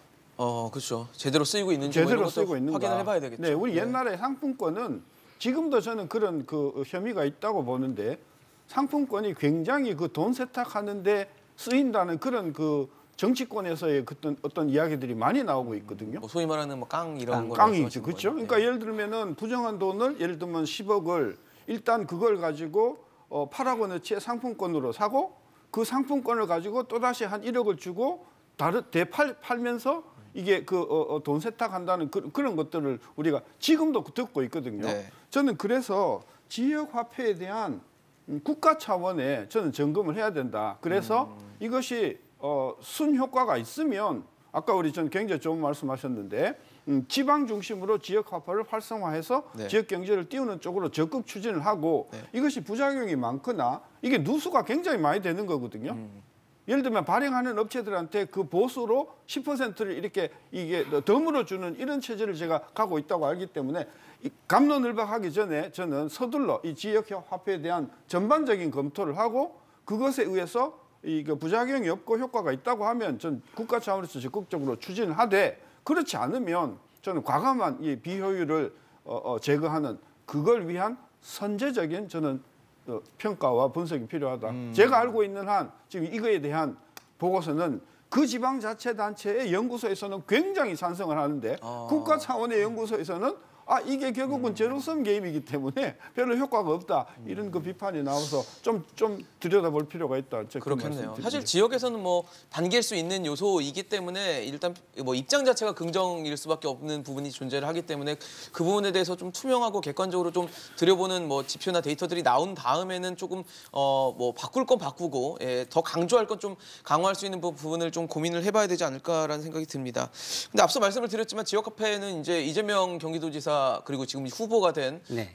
그렇죠. 제대로 쓰이고 있는지 제대로 뭐 이런 쓰이고 것도 있는가. 확인을 해봐야 되겠죠. 네, 우리 옛날에 상품권은 지금도 저는 그런 그 혐의가 있다고 보는데 상품권이 굉장히 그 돈 세탁하는데 쓰인다는 그런 그 정치권에서의 어떤 이야기들이 많이 나오고 있거든요. 뭐 소위 말하는 뭐 깡 이런 거 깡이죠, 그렇죠? 그러니까 예를 들면은 부정한 돈을 예를 들면 10억을 일단 그걸 가지고 8억 원어치의 상품권으로 사고 그 상품권을 가지고 또 다시 한 1억을 주고 팔면서 이게 그 돈 세탁한다는 그런 것들을 우리가 지금도 듣고 있거든요. 네. 저는 그래서 지역 화폐에 대한 국가 차원의 저는 점검을 해야 된다. 그래서 이것이 순효과가 있으면 아까 우리 전 굉장히 좋은 말씀하셨는데 지방 중심으로 지역 화폐를 활성화해서 네. 지역 경제를 띄우는 쪽으로 적극 추진을 하고 네. 이것이 부작용이 많거나 이게 누수가 굉장히 많이 되는 거거든요. 예를 들면 발행하는 업체들한테 그 보수로 10%를 이렇게 이게 덤으로 주는 이런 체제를 제가 가고 있다고 알기 때문에 갑론을박하기 전에 저는 서둘러 이 지역 화폐에 대한 전반적인 검토를 하고 그것에 의해서 이거 부작용이 없고 효과가 있다고 하면 전 국가 차원에서 적극적으로 추진을 하되 그렇지 않으면 저는 과감한 이 비효율을 제거하는 그걸 위한 선제적인 저는 평가와 분석이 필요하다. 제가 알고 있는 한 지금 이거에 대한 보고서는 그 지방자치단체의 연구소에서는 굉장히 찬성을 하는데 국가 차원의 연구소에서는 이게 결국은 제로섬 게임이기 때문에 별로 효과가 없다. 이런 그 비판이 나와서 좀 들여다볼 필요가 있다. 그렇겠네요. 사실 지역에서는 뭐 반길 수 있는 요소이기 때문에 일단 뭐 입장 자체가 긍정일 수밖에 없는 부분이 존재를 하기 때문에 그 부분에 대해서 좀 투명하고 객관적으로 좀 들여보는 뭐 지표나 데이터들이 나온 다음에는 조금 뭐 바꿀 건 바꾸고 더 강조할 건 좀 강화할 수 있는 부분을 좀 고민을 해봐야 되지 않을까라는 생각이 듭니다. 근데 앞서 말씀을 드렸지만 지역화폐는 이제 이재명 경기도지사 그리고 지금 후보가 된 네.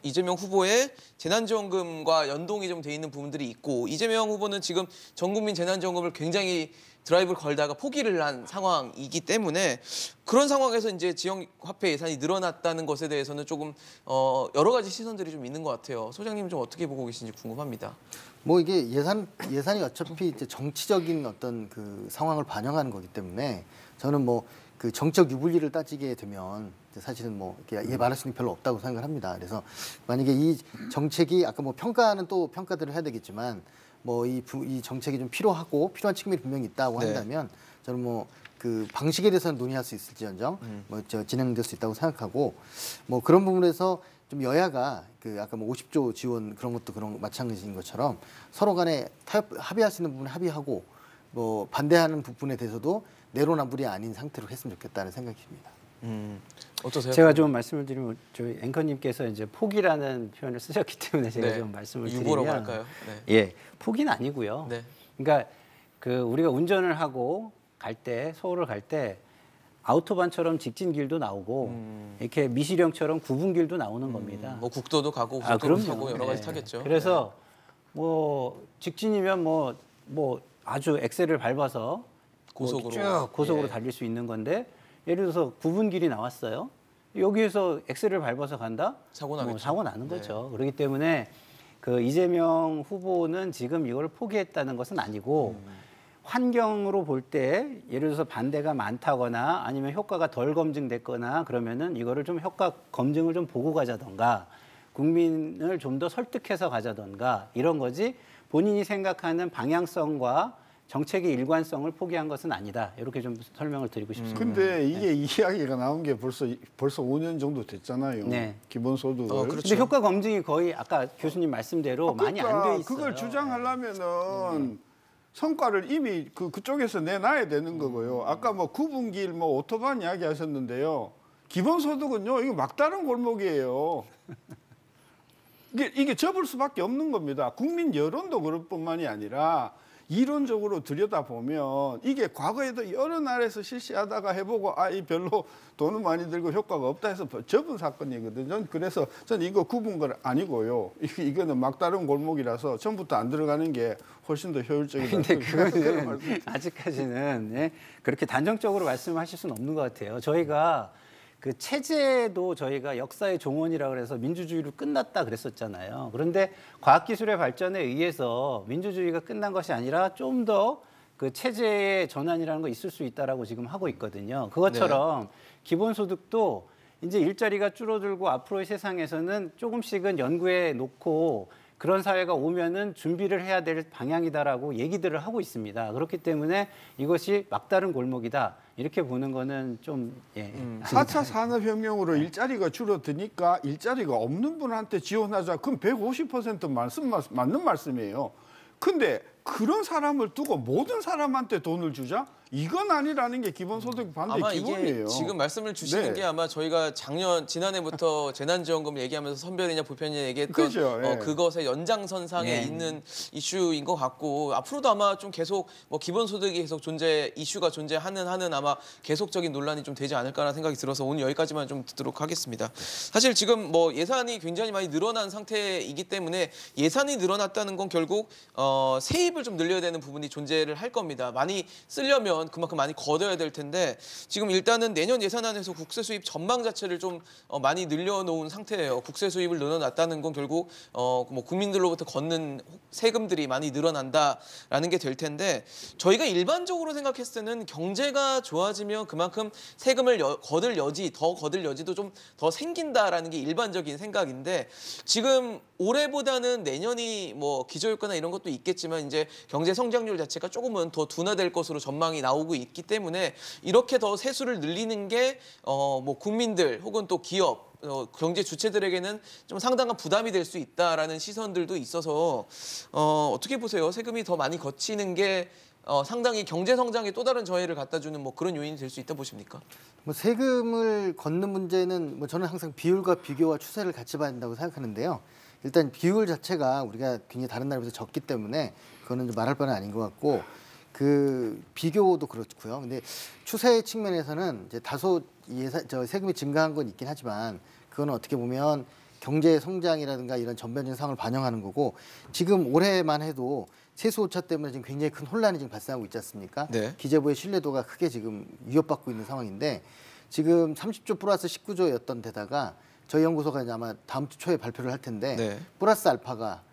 이재명 후보의 재난지원금과 연동이 좀 돼 있는 부분들이 있고 이재명 후보는 지금 전국민 재난지원금을 굉장히 드라이브를 걸다가 포기를 한 상황이기 때문에 그런 상황에서 이제 지역화폐 예산이 늘어났다는 것에 대해서는 조금 여러 가지 시선들이 좀 있는 것 같아요. 소장님 좀 어떻게 보고 계신지 궁금합니다. 뭐 이게 예산이 어차피 이제 정치적인 어떤 그 상황을 반영하는 거기 때문에 저는 뭐 그 정책 유불리를 따지게 되면 사실은 뭐 이렇게 말할 수 있는 게 별로 없다고 생각을 합니다. 그래서 만약에 이 정책이 아까 뭐 평가는 또 평가들을 해야 되겠지만 뭐 이 정책이 좀 필요한 측면이 분명히 있다고 네. 한다면 저는 뭐 그 방식에 대해서는 논의할 수 있을지언정 뭐 진행될 수 있다고 생각하고 뭐 그런 부분에서 좀 여야가 그 아까 뭐 50조 지원 그런 것도 그런 마찬가지인 것처럼 서로 간에 합의할 수 있는 부분에 합의하고 뭐 반대하는 부분에 대해서도 내로남불이 아닌 상태로 했으면 좋겠다는 생각입니다. 어떠세요? 제가 좀 말씀을 드리면 저희 앵커님께서 이제 포기라는 표현을 쓰셨기 때문에 제가 네. 좀 말씀을 유보라고 드리면 할까요? 네. 예, 포기는 아니고요. 네. 그러니까 그 우리가 운전을 하고 갈 때 서울을 갈 때 아우토반처럼 직진 길도 나오고 이렇게 미시령처럼 구분 길도 나오는 겁니다. 뭐 국도도 가고 아, 고속도로 그럼요. 타고 여러 가지 네. 타겠죠. 그래서 뭐 직진이면 뭐 아주 엑셀을 밟아서 고속으로. 쭉 고속으로 예. 달릴 수 있는 건데 예를 들어서 구분 길이 나왔어요. 여기에서 엑셀을 밟아서 간다? 사고 나겠죠. 사고 나는 네. 거죠. 그렇기 때문에 그 이재명 후보는 지금 이걸 포기했다는 것은 아니고 환경으로 볼 때 예를 들어서 반대가 많다거나 아니면 효과가 덜 검증됐거나 그러면은 이거를 좀 효과 검증을 좀 보고 가자던가 국민을 좀 더 설득해서 가자던가 이런 거지 본인이 생각하는 방향성과 정책의 일관성을 포기한 것은 아니다. 이렇게 좀 설명을 드리고 싶습니다. 근데 이게 이야기가 나온 게 벌써 5년 정도 됐잖아요. 네. 기본소득을. 그렇죠. 근데 효과 검증이 거의 아까 교수님 말씀대로 많이 안 돼 있어요. 그러니까 그걸 주장하려면은 성과를 이미 그쪽에서 내놔야 되는 거고요. 아까 뭐 구분길 뭐 오토반 이야기 하셨는데요. 기본소득은요, 이거 막다른 골목이에요. 이게 접을 수밖에 없는 겁니다. 국민 여론도 그럴 뿐만이 아니라 이론적으로 들여다보면 이게 과거에도 여러 나라에서 실시하다가 해보고 이 별로 돈은 많이 들고 효과가 없다 해서 접은 사건이거든요. 그래서 저는 이거 구분 건 아니고요. 이거는 막다른 골목이라서 처음부터 안 들어가는 게 훨씬 더 효율적이다. 근데 그거는 아직까지는 예, 그렇게 단정적으로 말씀하실 수는 없는 것 같아요. 저희가 그 체제도 저희가 역사의 종언이라고 그래서 민주주의로 끝났다 그랬었잖아요. 그런데 과학기술의 발전에 의해서 민주주의가 끝난 것이 아니라 좀 더 그 체제의 전환이라는 거 있을 수 있다라고 지금 하고 있거든요. 그것처럼 기본소득도 이제 일자리가 줄어들고 앞으로의 세상에서는 조금씩은 연구해 놓고 그런 사회가 오면은 준비를 해야 될 방향이다라고 얘기들을 하고 있습니다. 그렇기 때문에 이것이 막다른 골목이다. 이렇게 보는 거는 좀 4차 산업혁명으로 일자리가 줄어드니까 일자리가 없는 분한테 지원하자. 그럼 150% 맞는 말씀이에요. 근데 그런 사람을 두고 모든 사람한테 돈을 주자? 이건 아니라는 게 기본소득 반대 아마 기본이에요. 이게 지금 말씀을 주시는 네. 게 아마 저희가 지난해부터 재난지원금 얘기하면서 선별이냐 보편이냐 얘기했던 그죠, 예. 그것의 연장선상에 예. 있는 이슈인 것 같고 앞으로도 아마 좀 계속 뭐 기본소득이 계속 이슈가 존재하는 아마 계속적인 논란이 좀 되지 않을까라는 생각이 들어서 오늘 여기까지만 좀 듣도록 하겠습니다. 사실 지금 뭐 예산이 굉장히 많이 늘어난 상태이기 때문에 예산이 늘어났다는 건 결국 세입을 좀 늘려야 되는 부분이 존재를 할 겁니다. 많이 쓰려면 그만큼 많이 걷어야 될 텐데 지금 일단은 내년 예산안에서 국세 수입 전망 자체를 좀 많이 늘려놓은 상태예요. 국세 수입을 늘어났다는 건 결국 뭐 국민들로부터 걷는 세금들이 많이 늘어난다라는 게 될 텐데 저희가 일반적으로 생각했을 때는 경제가 좋아지면 그만큼 세금을 더 거둘 여지도 좀 더 생긴다라는 게 일반적인 생각인데 지금 올해보다는 내년이 뭐 기저효과나 이런 것도 있겠지만 이제 경제 성장률 자체가 조금은 더 둔화될 것으로 전망이 나오고 있기 때문에 이렇게 더 세수를 늘리는 게 뭐 국민들 혹은 또 기업 경제 주체들에게는 좀 상당한 부담이 될 수 있다라는 시선들도 있어서 어떻게 보세요? 세금이 더 많이 거치는 게 상당히 경제 성장에 또 다른 저해를 갖다주는 뭐 그런 요인이 될 수 있다 보십니까? 뭐 세금을 걷는 문제는 뭐 저는 항상 비율과 비교와 추세를 같이 봐야 된다고 생각하는데요. 일단 비율 자체가 우리가 굉장히 다른 나라에서 적기 때문에 그거는 좀 말할 바는 아닌 것 같고 그 비교도 그렇고요. 근데 추세 측면에서는 이제 다소 세금이 증가한 건 있긴 하지만 그거는 어떻게 보면 경제 성장이라든가 이런 전반적인 상황을 반영하는 거고 지금 올해만 해도 세수 오차 때문에 지금 굉장히 큰 혼란이 지금 발생하고 있지 않습니까? 네. 기재부의 신뢰도가 크게 지금 위협받고 있는 상황인데 지금 30조 플러스 19조였던 데다가 저희 연구소가 이제 아마 다음 주 초에 발표를 할 텐데 네. 플러스 알파가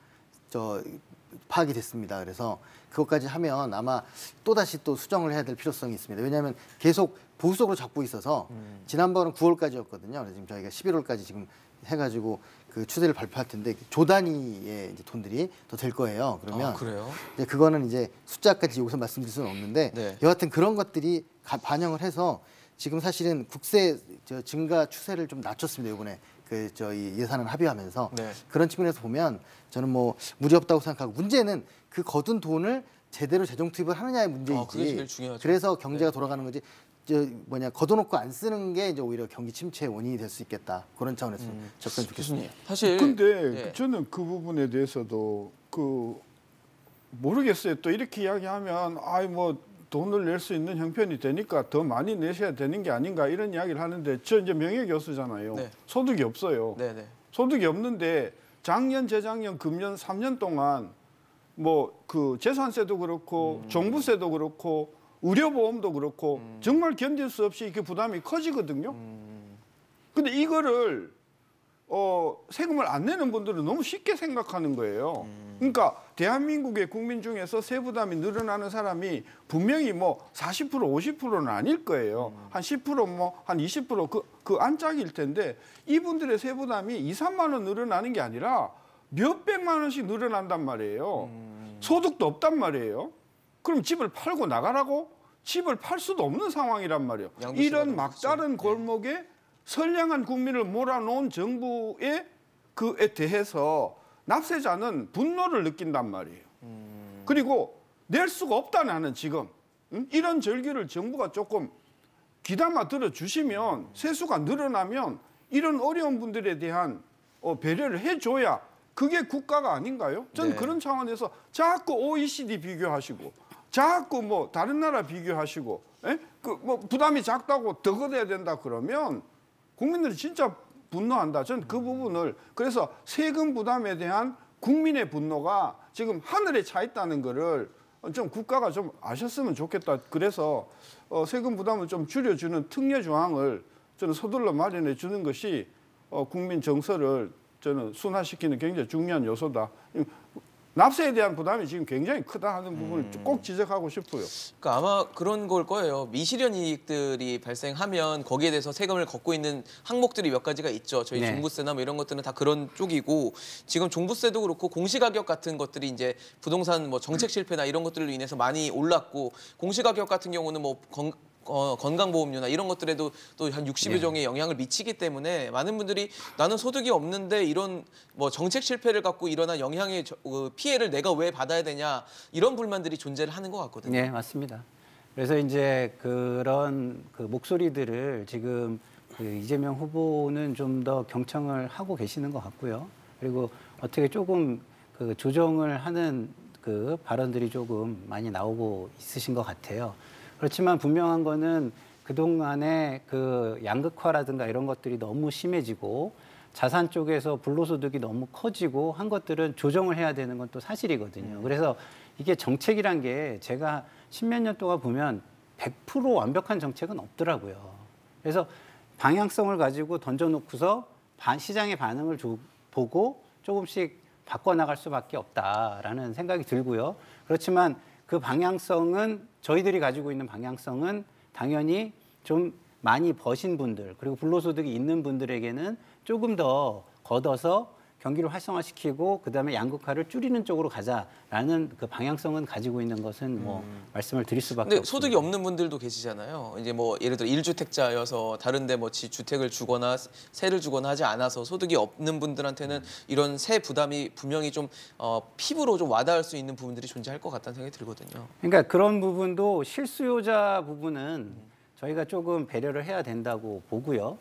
파악이 됐습니다. 그래서 그것까지 하면 아마 또다시 또 수정을 해야 될 필요성이 있습니다. 왜냐하면 계속 보수적으로 잡고 있어서 지난번은 9월까지였거든요. 그래서 지금 저희가 11월까지 지금 해가지고 그 추세를 발표할 텐데 조 단위의 이제 돈들이 더 될 거예요. 그러면 그래요? 이제 그거는 이제 숫자까지 여기서 말씀드릴 수는 없는데 네. 여하튼 그런 것들이 반영을 해서 지금 사실은 국세 증가 추세를 좀 낮췄습니다. 이번에 그 저희 예산을 합의하면서 네. 그런 측면에서 보면 저는 뭐 무리 없다고 생각하고 문제는 그 거둔 돈을 제대로 재정 투입을 하느냐의 문제이지. 그게 제일 중요하죠. 그래서 경제가 돌아가는 거지. 걷어놓고 안 쓰는 게 이제 오히려 경기 침체의 원인이 될 수 있겠다. 그런 차원에서 접근 좋겠습니다. 사실 근데 네. 저는 그 부분에 대해서도 모르겠어요. 또 이렇게 이야기하면 뭐 돈을 낼 수 있는 형편이 되니까 더 많이 내셔야 되는 게 아닌가 이런 이야기를 하는데 저 이제 명예교수잖아요. 네. 소득이 없어요. 네네. 소득이 없는데 작년, 재작년, 금년 3년 동안 뭐 그 재산세도 그렇고 종부세도 그렇고 의료보험도 그렇고 정말 견딜 수 없이 이렇게 부담이 커지거든요. 근데 이거를 세금을 안 내는 분들은 너무 쉽게 생각하는 거예요. 그러니까 대한민국의 국민 중에서 세부담이 늘어나는 사람이 분명히 뭐 40%, 50%는 아닐 거예요. 한 10%, 뭐 한 20% 그 안짝일 텐데 이분들의 세부담이 2, 3만 원 늘어나는 게 아니라 몇백만 원씩 늘어난단 말이에요. 소득도 없단 말이에요. 그럼 집을 팔고 나가라고? 집을 팔 수도 없는 상황이란 말이에요. 이런 막다른 골목에 선량한 국민을 몰아놓은 정부의 그에 대해서 납세자는 분노를 느낀단 말이에요. 그리고 낼 수가 없다 나는 지금. 이런 절규를 정부가 조금 귀담아 들어주시면 세수가 늘어나면 이런 어려운 분들에 대한 배려를 해줘야 그게 국가가 아닌가요? 저는 네. 그런 차원에서 자꾸 OECD 비교하시고 자꾸 뭐 다른 나라 비교하시고 그 뭐 부담이 작다고 더 걷어야 된다 그러면 국민들이 진짜 분노한다. 저는 그 부분을 그래서 세금 부담에 대한 국민의 분노가 지금 하늘에 차 있다는 거를 좀 국가가 좀 아셨으면 좋겠다. 그래서 세금 부담을 좀 줄여주는 특례 조항을 저는 서둘러 마련해 주는 것이 국민 정서를 저는 순화시키는 굉장히 중요한 요소다. 납세에 대한 부담이 지금 굉장히 크다 하는 부분을 꼭 지적하고 싶어요. 그러니까 아마 그런 걸 거예요. 미실현 이익들이 발생하면 거기에 대해서 세금을 걷고 있는 항목들이 몇 가지가 있죠. 저희 네. 종부세나 뭐 이런 것들은 다 그런 쪽이고 지금 종부세도 그렇고 공시가격 같은 것들이 이제 부동산 뭐 정책 실패나 이런 것들로 인해서 많이 올랐고 공시가격 같은 경우는 뭐 건강보험료나 이런 것들에도 또 한 60여 종의 영향을 미치기 때문에 많은 분들이 나는 소득이 없는데 이런 뭐 정책 실패를 갖고 일어난 영향의 피해를 내가 왜 받아야 되냐 이런 불만들이 존재를 하는 것 같거든요. 네, 맞습니다. 그래서 이제 그런 그 목소리들을 지금 그 이재명 후보는 좀 더 경청을 하고 계시는 것 같고요. 그리고 어떻게 조금 그 조정을 하는 그 발언들이 조금 많이 나오고 있으신 것 같아요. 그렇지만 분명한 거는 그동안에 그 양극화라든가 이런 것들이 너무 심해지고 자산 쪽에서 불로소득이 너무 커지고 한 것들은 조정을 해야 되는 건 또 사실이거든요. 그래서 이게 정책이란 게 제가 십몇 년 동안 보면 100% 완벽한 정책은 없더라고요. 그래서 방향성을 가지고 던져놓고서 시장의 반응을 보고 조금씩 바꿔나갈 수밖에 없다라는 생각이 들고요. 그렇지만 그 방향성은 저희들이 가지고 있는 방향성은 당연히 좀 많이 버신 분들 그리고 불로소득이 있는 분들에게는 조금 더 걷어서 경기를 활성화시키고 그다음에 양극화를 줄이는 쪽으로 가자라는 그 방향성은 가지고 있는 것은 뭐 말씀을 드릴 수밖에 근데 없습니다. 소득이 없는 분들도 계시잖아요. 이제 뭐 예를 들어 1주택자여서 다른데 뭐 주택을 주거나 세를 주거나 하지 않아서 소득이 없는 분들한테는 이런 세 부담이 분명히 좀 피부로 좀 와닿을 수 있는 부분들이 존재할 것 같다는 생각이 들거든요. 그러니까 그런 부분도 실수요자 부분은 저희가 조금 배려를 해야 된다고 보고요.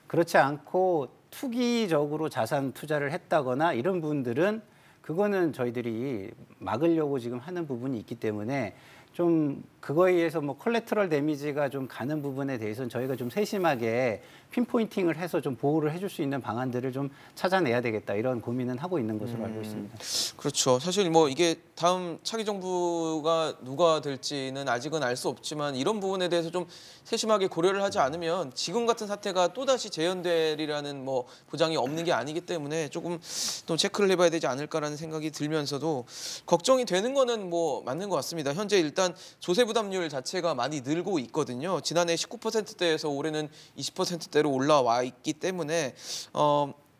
그렇지 않고 투기적으로 자산 투자를 했다거나 이런 분들은 그거는 저희들이 막으려고 지금 하는 부분이 있기 때문에 좀 그거에 의해서 뭐 콜레터럴 데미지가 좀 가는 부분에 대해서는 저희가 좀 세심하게 핀포인팅을 해서 좀 보호를 해줄 수 있는 방안들을 좀 찾아내야 되겠다 이런 고민은 하고 있는 것으로 알고 있습니다. 그렇죠. 사실 뭐 이게 다음 차기 정부가 누가 될지는 아직은 알 수 없지만 이런 부분에 대해서 좀 세심하게 고려를 하지 않으면 지금 같은 사태가 또다시 재현되리라는 뭐 보장이 없는 게 아니기 때문에 조금 또 체크를 해봐야 되지 않을까라는 생각이 들면서도 걱정이 되는 거는 뭐 맞는 것 같습니다. 현재 일단 조세 부담률 자체가 많이 늘고 있거든요. 지난해 19%대에서 올해는 20%대로 올라와 있기 때문에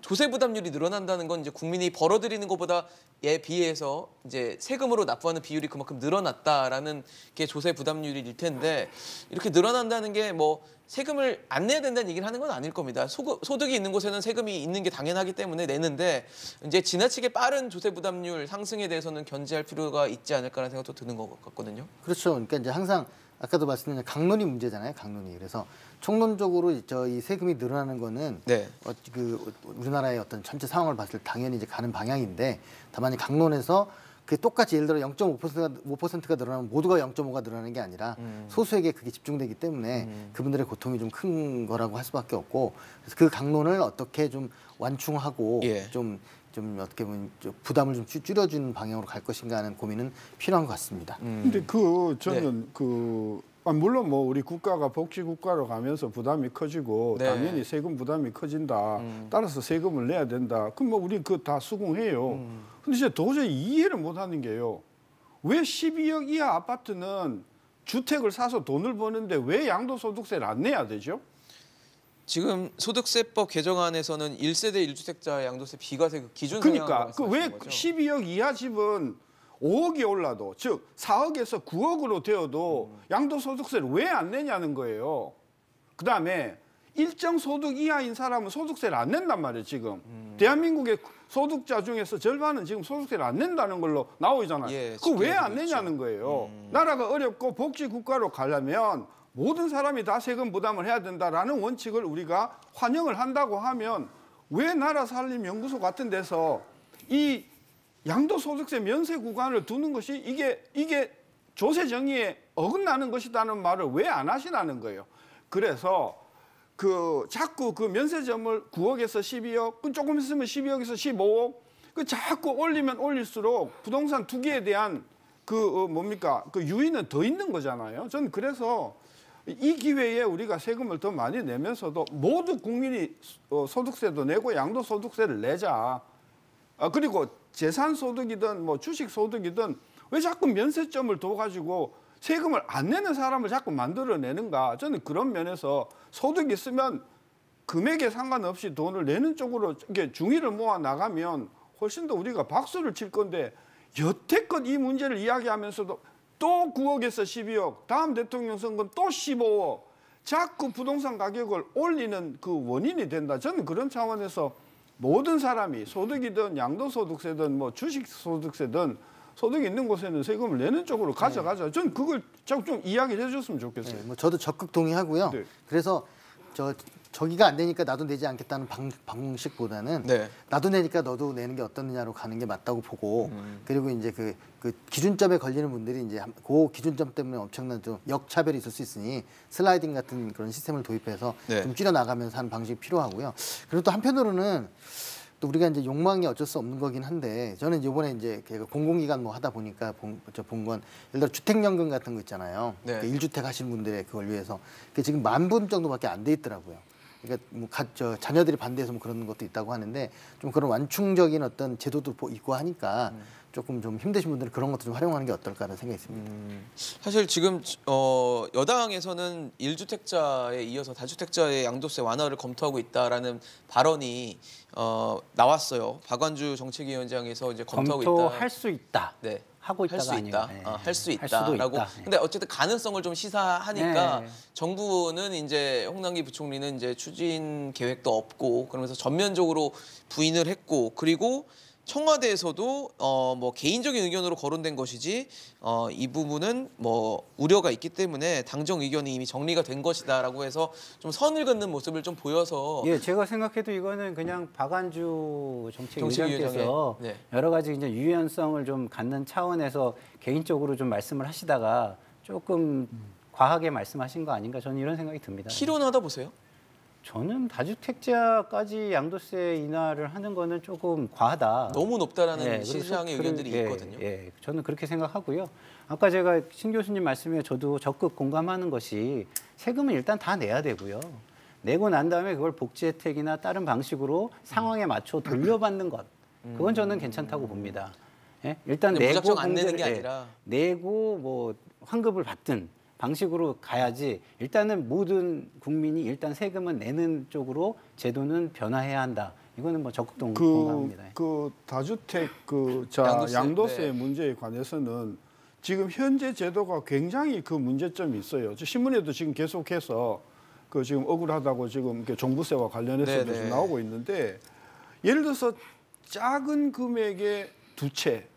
조세 부담률이 늘어난다는 건 이제 국민이 벌어들이는 것보다에 비해서 이제 세금으로 납부하는 비율이 그만큼 늘어났다라는 게 조세 부담률일 텐데 이렇게 늘어난다는 게 뭐 세금을 안 내야 된다는 얘기를 하는 건 아닐 겁니다. 소득이 있는 곳에는 세금이 있는 게 당연하기 때문에 내는데 이제 지나치게 빠른 조세 부담률 상승에 대해서는 견제할 필요가 있지 않을까라는 생각도 드는 것 같거든요. 그렇죠. 그러니까 이제 항상 아까도 말씀드린 강론이 문제잖아요. 강론이. 그래서 총론적으로 이 세금이 늘어나는 거는 네. 우리나라의 어떤 전체 상황을 봤을 때 당연히 이제 가는 방향인데 다만 이 강론에서 그게 똑같이 예를 들어 0.5%가 늘어나면 모두가 0.5가 늘어나는 게 아니라 소수에게 그게 집중되기 때문에 그분들의 고통이 좀 큰 거라고 할 수밖에 없고 그래서 그 강론을 어떻게 좀 완충하고 예. 좀 어떻게 보면 부담을 좀 줄여주는 방향으로 갈 것인가 하는 고민은 필요한 것 같습니다. 근데 저는 물론 뭐 우리 국가가 복지 국가로 가면서 부담이 커지고 네. 당연히 세금 부담이 커진다. 따라서 세금을 내야 된다. 그럼 뭐 우리 그거 다 수긍해요. 근데 제가 도저히 이해를 못 하는 게요. 왜 12억 이하 아파트는 주택을 사서 돈을 버는데 왜 양도소득세를 안 내야 되죠? 지금 소득세법 개정안에서는 1세대 1주택자 양도세 비과세 기준 그러니까 상향을 왜 말씀하시는 거죠? 12억 이하 집은 5억이 올라도 즉 4억에서 9억으로 되어도 양도소득세를 왜 안 내냐는 거예요. 그다음에 일정 소득 이하인 사람은 소득세를 안 낸단 말이에요. 지금 대한민국의 소득자 중에서 절반은 지금 소득세를 안 낸다는 걸로 나오잖아요. 예, 그거 왜 안 그렇죠. 내냐는 거예요. 나라가 어렵고 복지 국가로 가려면 모든 사람이 다 세금 부담을 해야 된다라는 원칙을 우리가 환영을 한다고 하면 왜 나라살림연구소 같은 데서 이 양도소득세 면세 구간을 두는 것이 이게 조세 정의에 어긋나는 것이라는 말을 왜 안 하시라는 거예요. 그래서 자꾸 그 면세점을 9억에서 12억, 조금 있으면 12억에서 15억, 자꾸 올리면 올릴수록 부동산 투기에 대한 그 유인은 더 있는 거잖아요. 저는 그래서 이 기회에 우리가 세금을 더 많이 내면서도 모두 국민이 소득세도 내고 양도소득세를 내자. 그리고 재산소득이든 뭐 주식소득이든 왜 자꾸 면세점을 둬가지고 세금을 안 내는 사람을 자꾸 만들어내는가. 저는 그런 면에서 소득이 있으면 금액에 상관없이 돈을 내는 쪽으로 이렇게 중의를 모아 나가면 훨씬 더 우리가 박수를 칠 건데 여태껏 이 문제를 이야기하면서도 또 9억에서 12억, 다음 대통령 선거는 또 15억, 자꾸 부동산 가격을 올리는 그 원인이 된다. 저는 그런 차원에서 모든 사람이 소득이든 양도소득세든 뭐 주식소득세든 소득이 있는 곳에는 세금을 내는 쪽으로 가져가자. 저는 그걸 좀 이야기를 해줬으면 좋겠어요. 네, 뭐 저도 적극 동의하고요. 네. 그래서 저기가 안 되니까 나도 내지 않겠다는 방식보다는 네. 나도 내니까 너도 내는 게 어떻느냐로 가는 게 맞다고 보고 그리고 이제 그 기준점에 걸리는 분들이 이제 그 기준점 때문에 엄청난 좀 역차별이 있을 수 있으니 슬라이딩 같은 그런 시스템을 도입해서 네. 좀 줄여 나가면서 하는 방식이 필요하고요. 그리고 또 한편으로는 또 우리가 이제 욕망이 어쩔 수 없는 거긴 한데 저는 이번에 이제 공공기관 뭐 하다 보니까 본 건 예를 들어 주택연금 같은 거 있잖아요. 네. 그 1주택 하시는 분들의 그걸 위해서 그게 지금 10,000분 정도밖에 안 돼 있더라고요. 그러니까 뭐 자녀들이 반대해서 뭐 그런 것도 있다고 하는데 좀 그런 완충적인 어떤 제도도 있고 하니까 조금 좀 힘드신 분들은 그런 것도 좀 활용하는 게 어떨까라는 생각이 있습니다. 사실 지금 여당에서는 1주택자에 이어서 다주택자의 양도세 완화를 검토하고 있다라는 발언이 나왔어요. 박완주 정책위원장에서 이제 검토하고 있다. 검토할 수 있다. 네. 하고 있다가 할 수 있다. 아니에요. 네. 할 수 할 수도 있다라고. 있다. 근데 어쨌든 가능성을 좀 시사하니까 네. 정부는 이제 홍남기 부총리는 이제 추진 계획도 없고 그러면서 전면적으로 부인을 했고 그리고 청와대에서도 뭐 개인적인 의견으로 거론된 것이지 이 부분은 뭐 우려가 있기 때문에 당정 의견이 이미 정리가 된 것이다라고 해서 좀 선을 긋는 모습을 좀 보여서 예, 제가 생각해도 이거는 그냥 박완주 정책위원장께서 정책위원장의, 네. 여러 가지 이제 유연성을 좀 갖는 차원에서 개인적으로 좀 말씀을 하시다가 조금 과하게 말씀하신 거 아닌가 저는 이런 생각이 듭니다. 필요하다 보세요. 저는 다주택자까지 양도세 인하를 하는 거는 조금 과하다. 너무 높다라는 그리고 시장의 의견들이 있거든요. 예, 저는 그렇게 생각하고요. 아까 제가 신 교수님 말씀에 저도 적극 공감하는 것이 세금은 일단 다 내야 되고요. 내고 난 다음에 그걸 복지 혜택이나 다른 방식으로 상황에 맞춰 돌려받는 것. 그건 저는 괜찮다고 봅니다. 예? 일단 내고 무작정 안 내는 게 아니라 내고 뭐 환급을 받든 방식으로 가야지 일단은 모든 국민이 일단 세금은 내는 쪽으로 제도는 변화해야 한다. 이거는 뭐 적극 그 동감합니다. 다주택 양도세 네. 문제에 관해서는 지금 현재 제도가 굉장히 그 문제점이 있어요. 신문에도 지금 계속해서 그 지금 억울하다고 지금 이렇게 종부세와 관련해서도 네, 네. 나오고 있는데 예를 들어서 작은 금액의 두 채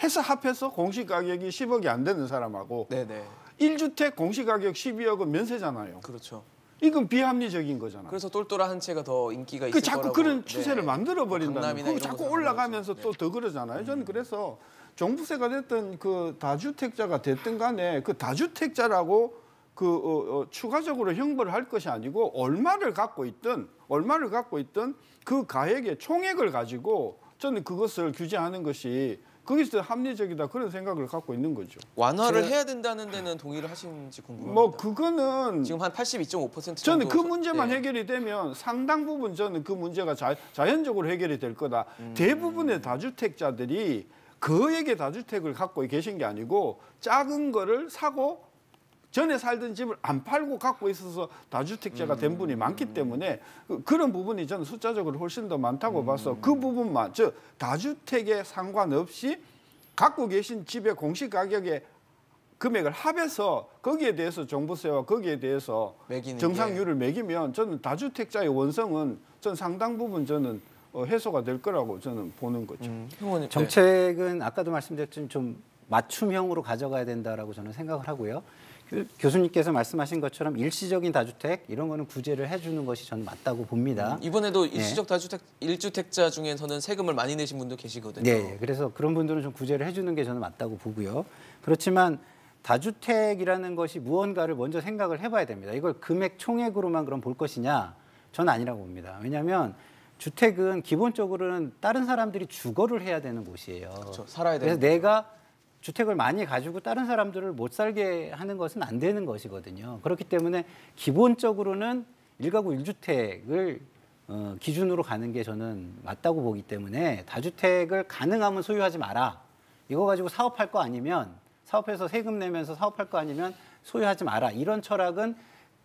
해서 합해서 공시 가격이 10억이 안 되는 사람하고 네네. 1주택 공시 가격 12억은 면세잖아요. 그렇죠. 이건 비합리적인 거잖아요. 그래서 똘똘한 한 채가 더 인기가 있을 그 자꾸 거라고. 그런 네. 추세를 만들어 버린다는 강남이나 거. 이런 자꾸 곳에서 올라가면서 하는 또 거죠. 더 그러잖아요. 저는 그래서 종부세가 됐든 그 다주택자가 됐든 간에 그 다주택자라고 추가적으로 형벌을 할 것이 아니고 얼마를 갖고 있든 그 가액의 총액을 가지고 저는 그것을 규제하는 것이 그게 더 합리적이다 그런 생각을 갖고 있는 거죠. 완화를 해야 된다는 데는 동의를 하시는지 궁금합니다. 뭐 그거는 지금 한 82.5% 정도. 저는 그 문제만 네. 해결이 되면 상당 부분 저는 그 문제가 자연적으로 해결이 될 거다. 대부분의 다주택자들이 거액의 다주택을 갖고 계신 게 아니고 작은 거를 사고 전에 살던 집을 안 팔고 갖고 있어서 다주택자가 된 분이 많기 때문에 그런 부분이 저는 숫자적으로 훨씬 더 많다고 봐서 그 부분만 다주택에 상관없이 갖고 계신 집의 공시가격의 금액을 합해서 거기에 대해서 종부세와 거기에 대해서 매기는 정상률을 매기면 저는 다주택자의 원성은 전 상당 부분 저는 해소가 될 거라고 저는 보는 거죠. 형원님. 정책은 아까도 말씀드렸지만 좀 맞춤형으로 가져가야 된다라고 저는 생각을 하고요. 교수님께서 말씀하신 것처럼 일시적인 다주택 이런 거는 구제를 해주는 것이 저는 맞다고 봅니다. 이번에도 일시적 다주택 1주택자 중에서는 세금을 많이 내신 분도 계시거든요. 네, 그래서 그런 분들은 좀 구제를 해주는 게 저는 맞다고 보고요. 그렇지만 다주택이라는 것이 무언가를 먼저 생각을 해봐야 됩니다. 이걸 금액 총액으로만 그럼 볼 것이냐? 저는 아니라고 봅니다. 왜냐하면 주택은 기본적으로는 다른 사람들이 주거를 해야 되는 곳이에요. 그렇죠. 살아야 그래서 되는. 내가 주택을 많이 가지고 다른 사람들을 못 살게 하는 것은 안 되는 것이거든요. 그렇기 때문에 기본적으로는 1가구 1주택을 기준으로 가는 게 저는 맞다고 보기 때문에 다주택을 가능하면 소유하지 마라. 이거 가지고 사업할 거 아니면 사업해서 세금 내면서 사업할 거 아니면 소유하지 마라. 이런 철학은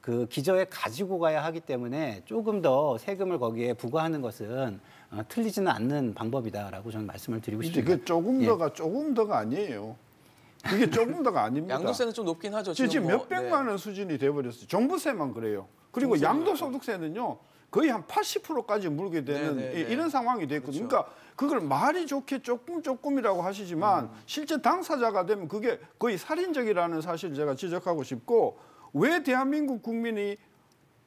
그 기저에 가지고 가야 하기 때문에 조금 더 세금을 거기에 부과하는 것은 틀리지는 않는 방법이다라고 저는 말씀을 드리고 싶습니다. 그게 조금 더가 아니에요. 그게 조금 더가 아닙니다. 양도세는 좀 높긴 하죠. 지금 뭐, 몇백만 원 수준이 돼버렸어요. 종부세만 그래요. 그리고 양도소득세는요. 거의 한 80%까지 물게 되는 이런 상황이 됐거든요. 그렇죠. 그러니까 그걸 말이 좋게 조금이라고 하시지만 실제 당사자가 되면 그게 거의 살인적이라는 사실을 제가 지적하고 싶고 왜 대한민국 국민이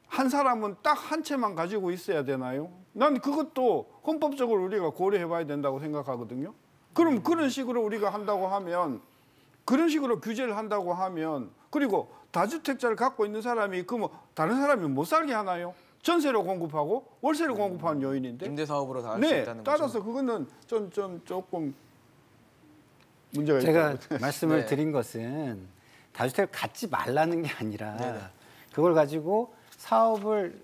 한 사람은 딱 한 채만 가지고 있어야 되나요? 난 그것도 헌법적으로 우리가 고려해봐야 된다고 생각하거든요. 그럼 그런 식으로 우리가 한다고 하면 그런 식으로 규제를 한다고 하면 그리고 다주택자를 갖고 있는 사람이 그 뭐 다른 사람이 못 살게 하나요? 전세로 공급하고 월세로 공급하는 요인인데. 임대사업으로 다 할 수 있다는 거죠. 따라서 그거는 조금 문제가 제가 있다고. 말씀을 네. 드린 것은 다주택을 갖지 말라는 게 아니라 네네. 그걸 가지고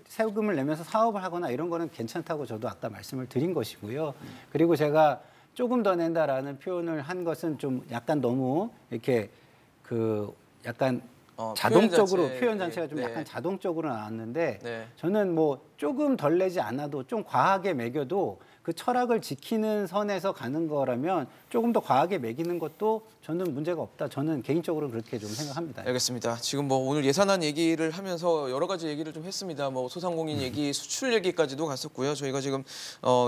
세금을 내면서 사업을 하거나 이런 거는 괜찮다고 저도 아까 말씀을 드린 것이고요. 그리고 제가 조금 더 낸다라는 표현을 한 것은 좀 약간 너무 이렇게 약간 자동적으로 표현 자체가 좀 약간 자동적으로 나왔는데 네. 저는 뭐 조금 덜 내지 않아도 좀 과하게 매겨도 그 철학을 지키는 선에서 가는 거라면 조금 더 과하게 매기는 것도 저는 문제가 없다. 저는 개인적으로 그렇게 좀 생각합니다. 알겠습니다. 지금 뭐 오늘 예산안 얘기를 하면서 여러 가지 얘기를 좀 했습니다. 뭐 소상공인 얘기, 수출 얘기까지도 갔었고요. 저희가 지금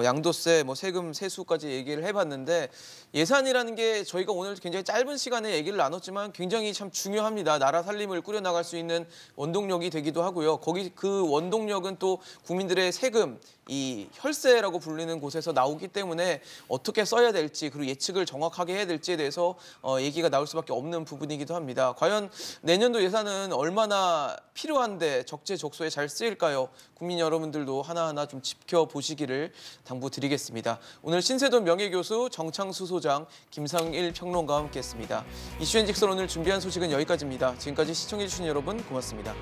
양도세, 뭐 세금, 세수까지 얘기를 해봤는데 예산이라는 게 저희가 오늘 굉장히 짧은 시간에 얘기를 나눴지만 굉장히 참 중요합니다. 나라 살림을 꾸려나갈 수 있는 원동력이 되기도 하고요. 그 원동력은 또 국민들의 세금, 이 혈세라고 불리는 곳에서 나오기 때문에 어떻게 써야 될지 그리고 예측을 정확하게 해야 될지에 대해서 얘기가 나올 수밖에 없는 부분이기도 합니다. 과연 내년도 예산은 얼마나 필요한데 적재적소에 잘 쓰일까요? 국민 여러분들도 하나하나 좀 지켜보시기를 당부드리겠습니다. 오늘 신세돈 명예교수, 정창수 소장, 김상일 평론가와 함께했습니다. 이슈앤직설 오늘 준비한 소식은 여기까지입니다. 지금까지 시청해주신 여러분 고맙습니다.